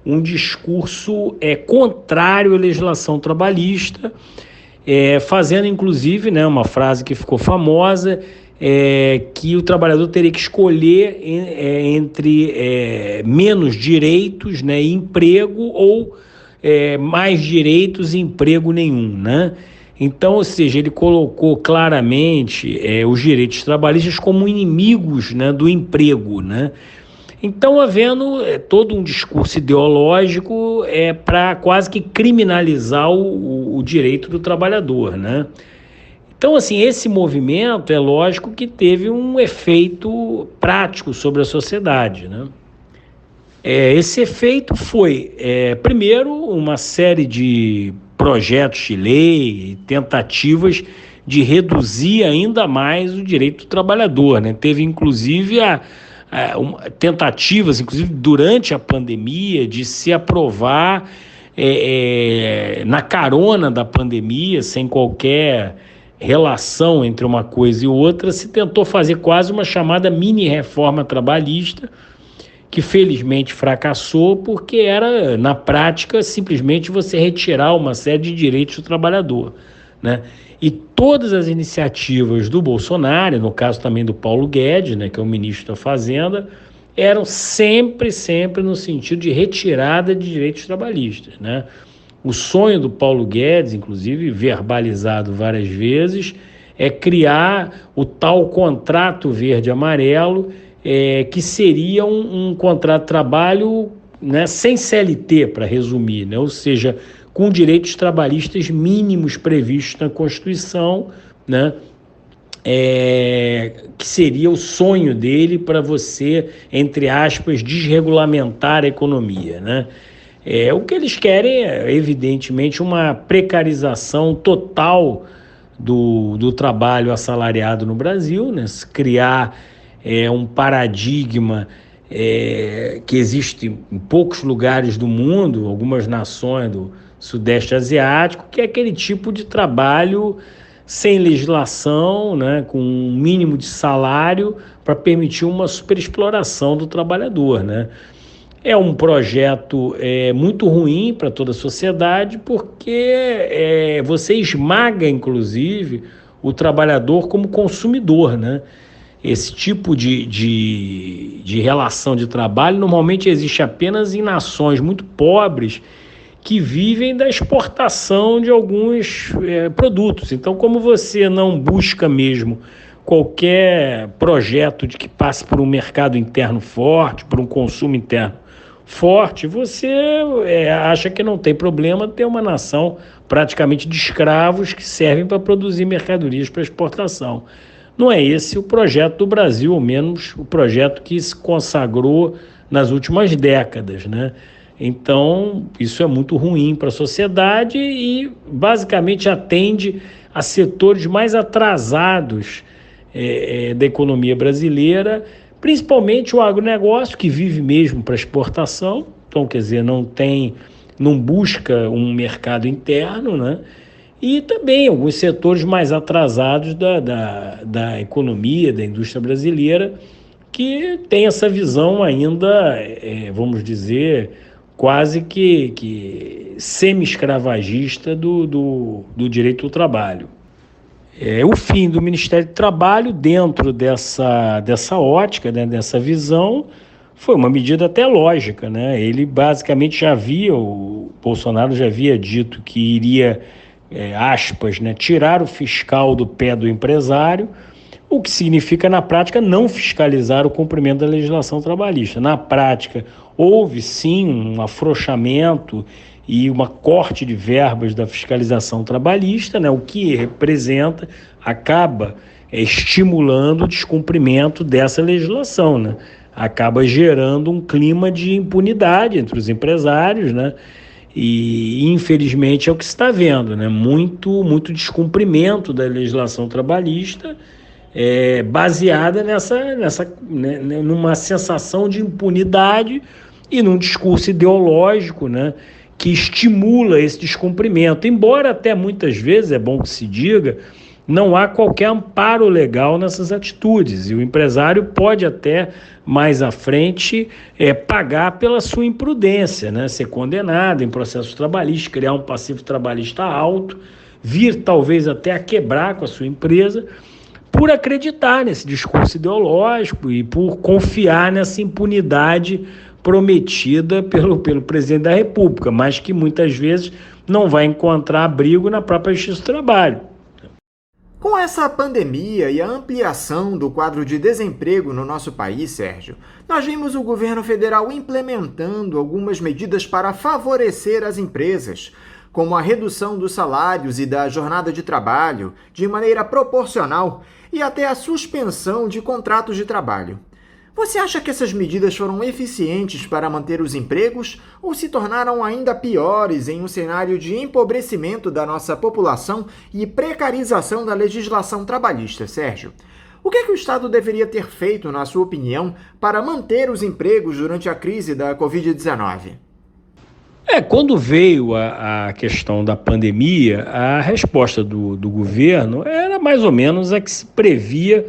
um discurso contrário à legislação trabalhista, fazendo inclusive, né, uma frase que ficou famosa, que o trabalhador teria que escolher entre menos direitos, né, e emprego, ou mais direitos e emprego nenhum, né? Então, ou seja, ele colocou claramente os direitos trabalhistas como inimigos, né, do emprego, né? Então, havendo todo um discurso ideológico para quase que criminalizar o direito do trabalhador, né? Então, assim, esse movimento é lógico que teve um efeito prático sobre a sociedade, né? Esse efeito foi, primeiro, uma série de projetos de lei, tentativas de reduzir ainda mais o direito do trabalhador, né? Teve, inclusive, tentativas, inclusive durante a pandemia, de se aprovar na carona da pandemia, sem qualquer relação entre uma coisa e outra, se tentou fazer quase uma chamada mini-reforma trabalhista, que felizmente fracassou, porque era, na prática, simplesmente você retirar uma série de direitos do trabalhador, né? E todas as iniciativas do Bolsonaro, no caso também do Paulo Guedes, né, que é o ministro da Fazenda, eram sempre no sentido de retirada de direitos trabalhistas, né? O sonho do Paulo Guedes, inclusive verbalizado várias vezes, é criar o tal contrato verde-amarelo, que seria um contrato de trabalho, né, sem CLT, para resumir, né? Ou seja, com direitos trabalhistas mínimos previstos na Constituição, né? Que seria o sonho dele para você, entre aspas, desregulamentar a economia, né? O que eles querem é, evidentemente, uma precarização total do trabalho assalariado no Brasil, né? Criar um paradigma que existe em poucos lugares do mundo, algumas nações do Sudeste Asiático, que é aquele tipo de trabalho sem legislação, né, com um mínimo de salário para permitir uma superexploração do trabalhador, né? É um projeto muito ruim para toda a sociedade, porque você esmaga, inclusive, o trabalhador como consumidor, né? Esse tipo de relação de trabalho normalmente existe apenas em nações muito pobres que vivem da exportação de alguns produtos. Então, como você não busca mesmo qualquer projeto de que passe por um mercado interno forte, por um consumo interno forte, você acha que não tem problema ter uma nação praticamente de escravos que servem para produzir mercadorias para exportação. Não é esse o projeto do Brasil, ao menos o projeto que se consagrou nas últimas décadas, né? Então, isso é muito ruim para a sociedade e, basicamente, atende a setores mais atrasados da economia brasileira, principalmente o agronegócio, que vive mesmo para exportação. Então, quer dizer, não busca um mercado interno, né? E também alguns setores mais atrasados da economia, da indústria brasileira, que tem essa visão ainda, vamos dizer, quase que semi-escravagista do direito ao trabalho. O fim do Ministério do Trabalho, dentro dessa ótica, né, dessa visão, foi uma medida até lógica, né? Ele basicamente o Bolsonaro já havia dito que iria, aspas, né, tirar o fiscal do pé do empresário, o que significa, na prática, não fiscalizar o cumprimento da legislação trabalhista. Na prática, houve sim um afrouxamento e uma corte de verbas da fiscalização trabalhista, né, o que representa, acaba estimulando o descumprimento dessa legislação, né? Acaba gerando um clima de impunidade entre os empresários, né? E infelizmente é o que se está vendo, né? Muito descumprimento da legislação trabalhista, baseada numa sensação de impunidade e num discurso ideológico, né, que estimula esse descumprimento, embora até muitas vezes, é bom que se diga, não há qualquer amparo legal nessas atitudes, e o empresário pode até, mais à frente, pagar pela sua imprudência, né? Ser condenado em processo trabalhista, criar um passivo trabalhista alto, vir talvez até a quebrar com a sua empresa, por acreditar nesse discurso ideológico e por confiar nessa impunidade prometida pelo presidente da República, mas que muitas vezes não vai encontrar abrigo na própria Justiça do Trabalho. Com essa pandemia e a ampliação do quadro de desemprego no nosso país, Sérgio, nós vimos o governo federal implementando algumas medidas para favorecer as empresas, como a redução dos salários e da jornada de trabalho de maneira proporcional e até a suspensão de contratos de trabalho. Você acha que essas medidas foram eficientes para manter os empregos ou se tornaram ainda piores em um cenário de empobrecimento da nossa população e precarização da legislação trabalhista, Sérgio? O que o Estado deveria ter feito, na sua opinião, para manter os empregos durante a crise da Covid-19? Quando veio a questão da pandemia, a resposta do governo era mais ou menos a que se previa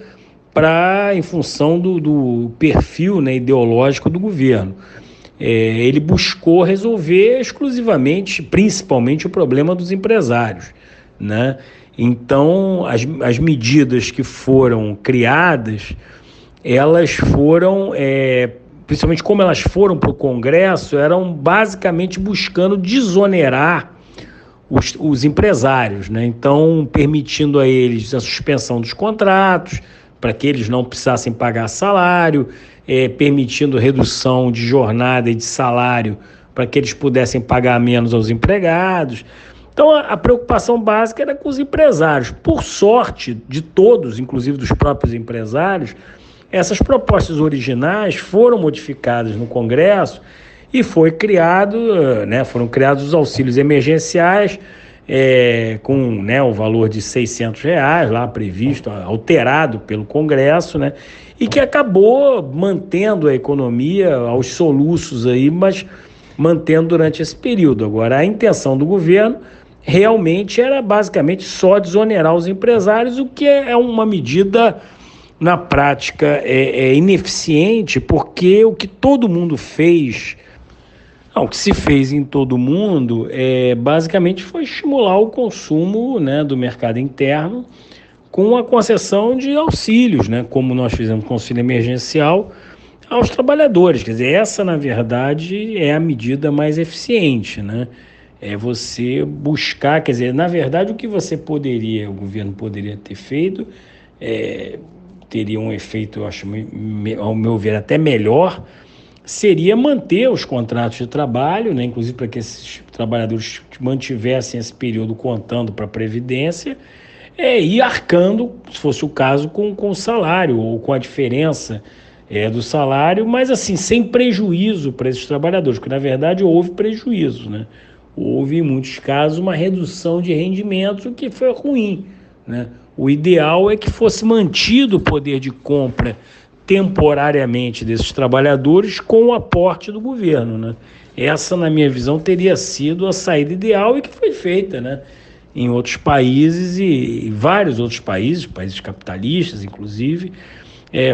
em função do perfil, né, ideológico do governo. Ele buscou resolver exclusivamente, principalmente, o problema dos empresários, né? Então, as medidas que foram criadas, elas foram, principalmente como elas foram para o Congresso, eram basicamente buscando desonerar os empresários, né? Então, permitindo a eles a suspensão dos contratos, para que eles não precisassem pagar salário, permitindo redução de jornada e de salário para que eles pudessem pagar menos aos empregados. Então, a preocupação básica era com os empresários. Por sorte de todos, inclusive dos próprios empresários, essas propostas originais foram modificadas no Congresso e foram criados os auxílios emergenciais, com, né, o valor de R$600 lá previsto, alterado pelo Congresso, né, e que acabou mantendo a economia aos soluços aí, mas mantendo durante esse período. Agora, a intenção do governo realmente era basicamente só desonerar os empresários, o que é uma medida, na prática, ineficiente, porque o que todo mundo fez, o que se fez em todo mundo, basicamente foi estimular o consumo, né, do mercado interno com a concessão de auxílios, né, como nós fizemos com o auxílio emergencial aos trabalhadores. Quer dizer, essa, na verdade, é a medida mais eficiente, né? É você buscar, quer dizer, na verdade, o que o governo poderia ter feito, teria um efeito, eu acho, ao meu ver, até melhor, seria manter os contratos de trabalho, né, inclusive para que esses trabalhadores mantivessem esse período contando para a Previdência, e arcando, se fosse o caso, com o salário ou com a diferença do salário, mas assim, sem prejuízo para esses trabalhadores, porque na verdade houve prejuízo, né? Houve, em muitos casos, uma redução de rendimentos, o que foi ruim, né? O ideal é que fosse mantido o poder de compra temporariamente desses trabalhadores com o aporte do governo, né? Essa, na minha visão, teria sido a saída ideal e que foi feita, né, em outros países e vários outros países capitalistas, inclusive,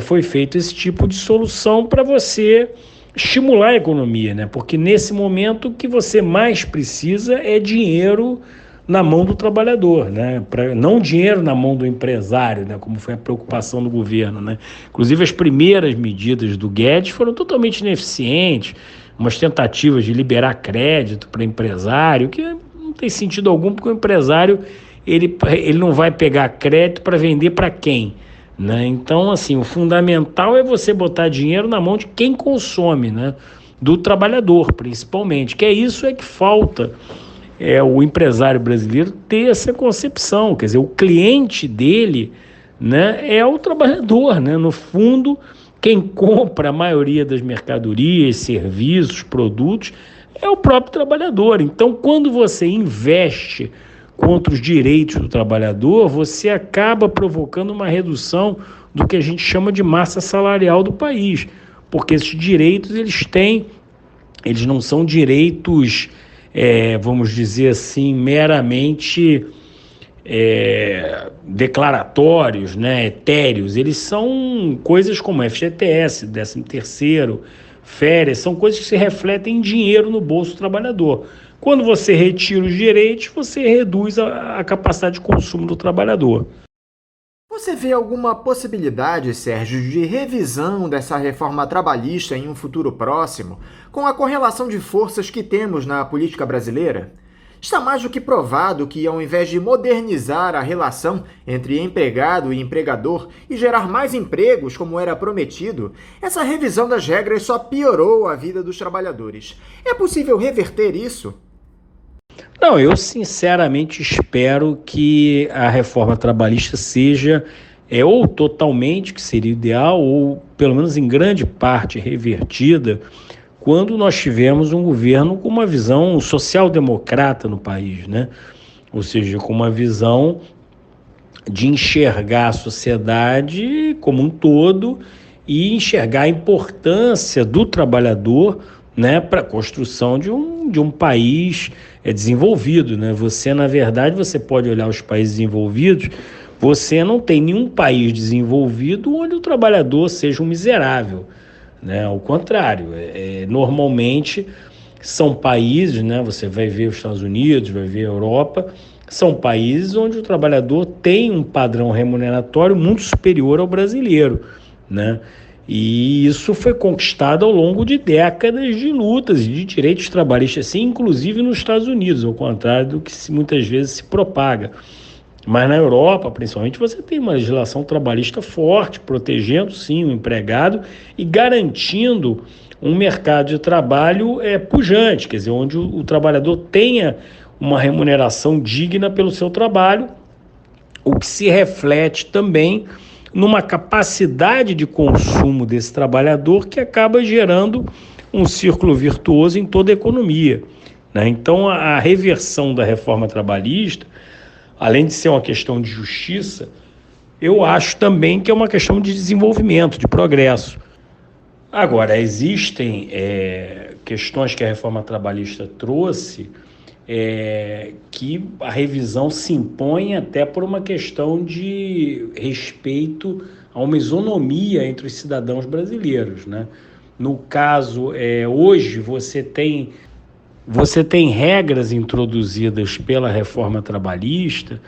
foi feito esse tipo de solução para você estimular a economia, né? Porque nesse momento o que você mais precisa é dinheiro na mão do trabalhador, né? Não dinheiro na mão do empresário, né? Como foi a preocupação do governo, né? Inclusive as primeiras medidas do Guedes foram totalmente ineficientes, umas tentativas de liberar crédito para empresário, que não tem sentido algum, porque o empresário ele não vai pegar crédito para vender para quem? né? Então, assim, o fundamental é você botar dinheiro na mão de quem consome, né? Do trabalhador, principalmente, que isso que falta o empresário brasileiro ter essa concepção, quer dizer, o cliente dele, né, é o trabalhador, né? No fundo, quem compra a maioria das mercadorias, serviços, produtos, é o próprio trabalhador. Então, quando você investe contra os direitos do trabalhador, você acaba provocando uma redução do que a gente chama de massa salarial do país, porque esses direitos eles não são direitos, vamos dizer assim, meramente declaratórios, né, etéreos. Eles são coisas como FGTS, 13º, férias, são coisas que se refletem em dinheiro no bolso do trabalhador. Quando você retira os direitos, você reduz a capacidade de consumo do trabalhador. Você vê alguma possibilidade, Sérgio, de revisão dessa reforma trabalhista em um futuro próximo, com a correlação de forças que temos na política brasileira? Está mais do que provado que, ao invés de modernizar a relação entre empregado e empregador e gerar mais empregos, como era prometido, essa revisão das regras só piorou a vida dos trabalhadores. É possível reverter isso? Não, eu sinceramente espero que a reforma trabalhista seja ou totalmente, que seria ideal, ou pelo menos em grande parte revertida, quando nós tivemos um governo com uma visão social-democrata no país, né? Ou seja, com uma visão de enxergar a sociedade como um todo e enxergar a importância do trabalhador, né, para a construção de um país desenvolvido, né? Você, na verdade, você pode olhar os países desenvolvidos, você não tem nenhum país desenvolvido onde o trabalhador seja um miserável, né? Ao contrário, normalmente são países, né? Você vai ver os Estados Unidos, vai ver a Europa, são países onde o trabalhador tem um padrão remuneratório muito superior ao brasileiro, né? E isso foi conquistado ao longo de décadas de lutas de direitos trabalhistas, assim, inclusive nos Estados Unidos, ao contrário do que muitas vezes se propaga. Mas na Europa, principalmente, você tem uma legislação trabalhista forte, protegendo, sim, o empregado e garantindo um mercado de trabalho pujante, quer dizer, onde o trabalhador tenha uma remuneração digna pelo seu trabalho, o que se reflete também numa capacidade de consumo desse trabalhador que acaba gerando um círculo virtuoso em toda a economia, né? Então, a reversão da reforma trabalhista, além de ser uma questão de justiça, eu acho também que é uma questão de desenvolvimento, de progresso. Agora, existem questões que a reforma trabalhista trouxe que a revisão se impõe até por uma questão de respeito a uma isonomia entre os cidadãos brasileiros, né? No caso, hoje você tem regras introduzidas pela reforma trabalhista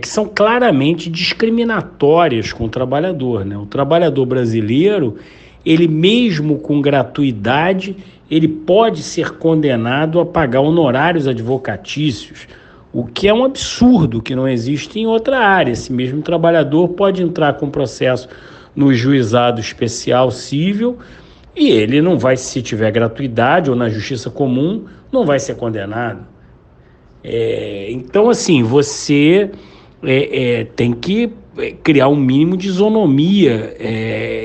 que são claramente discriminatórias com o trabalhador, né? O trabalhador brasileiro, ele mesmo com gratuidade, ele pode ser condenado a pagar honorários advocatícios, o que é um absurdo, que não existe em outra área. Esse mesmo trabalhador pode entrar com processo no juizado especial civil e ele não vai, se tiver gratuidade ou na justiça comum, não vai ser condenado. Então, assim, você tem que criar um mínimo de isonomia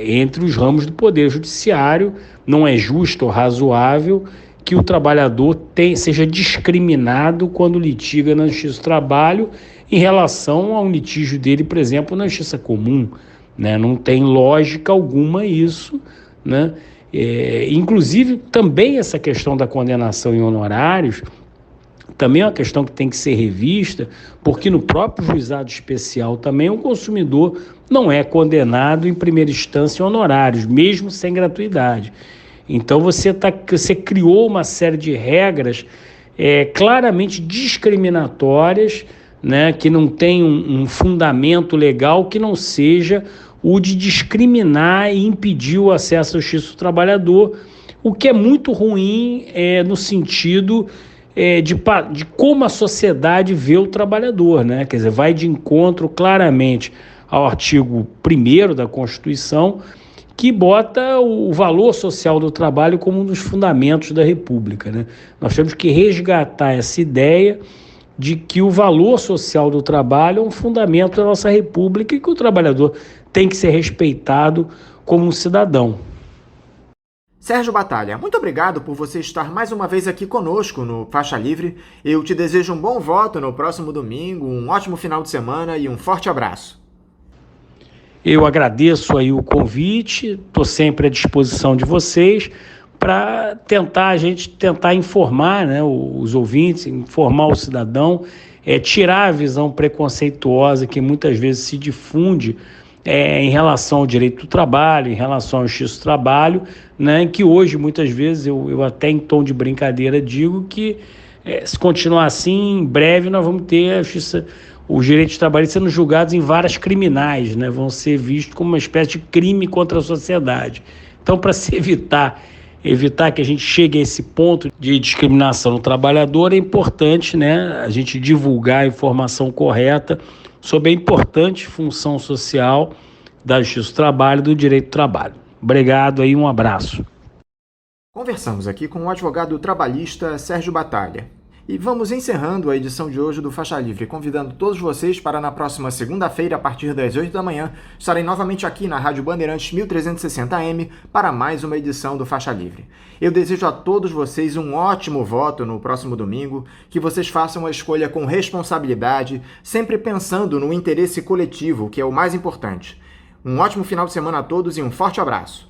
entre os ramos do Poder Judiciário. Não é justo ou razoável que o trabalhador seja discriminado quando litiga na Justiça do Trabalho em relação ao litígio dele, por exemplo, na Justiça Comum, né? Não tem lógica alguma isso, né? Inclusive, também essa questão da condenação em honorários também é uma questão que tem que ser revista, porque no próprio juizado especial também o consumidor não é condenado em primeira instância em honorários, mesmo sem gratuidade. Então você criou uma série de regras claramente discriminatórias, né, que não tem um fundamento legal que não seja o de discriminar e impedir o acesso à justiça do trabalhador, o que é muito ruim no sentido de como a sociedade vê o trabalhador, né? Quer dizer, vai de encontro claramente ao artigo 1º da Constituição, que bota o valor social do trabalho como um dos fundamentos da República, né? Nós temos que resgatar essa ideia de que o valor social do trabalho é um fundamento da nossa República e que o trabalhador tem que ser respeitado como um cidadão. Sérgio Batalha, muito obrigado por você estar mais uma vez aqui conosco no Faixa Livre. Eu te desejo um bom voto no próximo domingo, um ótimo final de semana e um forte abraço. Eu agradeço aí o convite, estou sempre à disposição de vocês para a gente tentar informar, né, os ouvintes, informar o cidadão, tirar a visão preconceituosa que muitas vezes se difunde em relação ao direito do trabalho, em relação à justiça do trabalho, né, que hoje, muitas vezes, eu até em tom de brincadeira digo que se continuar assim, em breve nós vamos ter a justiça, os direitos trabalhistas sendo julgados em varas criminais, né, vão ser vistos como uma espécie de crime contra a sociedade. Então, para se evitar que a gente chegue a esse ponto de discriminação no trabalhador, é importante, né, a gente divulgar a informação correta sobre a importante função social da justiça do trabalho e do direito do trabalho. Obrigado aí, um abraço. Conversamos aqui com o advogado trabalhista Sérgio Batalha. E vamos encerrando a edição de hoje do Faixa Livre, convidando todos vocês para na próxima segunda-feira, a partir das 8 da manhã, estarem novamente aqui na Rádio Bandeirantes 1360M para mais uma edição do Faixa Livre. Eu desejo a todos vocês um ótimo voto no próximo domingo, que vocês façam a escolha com responsabilidade, sempre pensando no interesse coletivo, que é o mais importante. Um ótimo final de semana a todos e um forte abraço.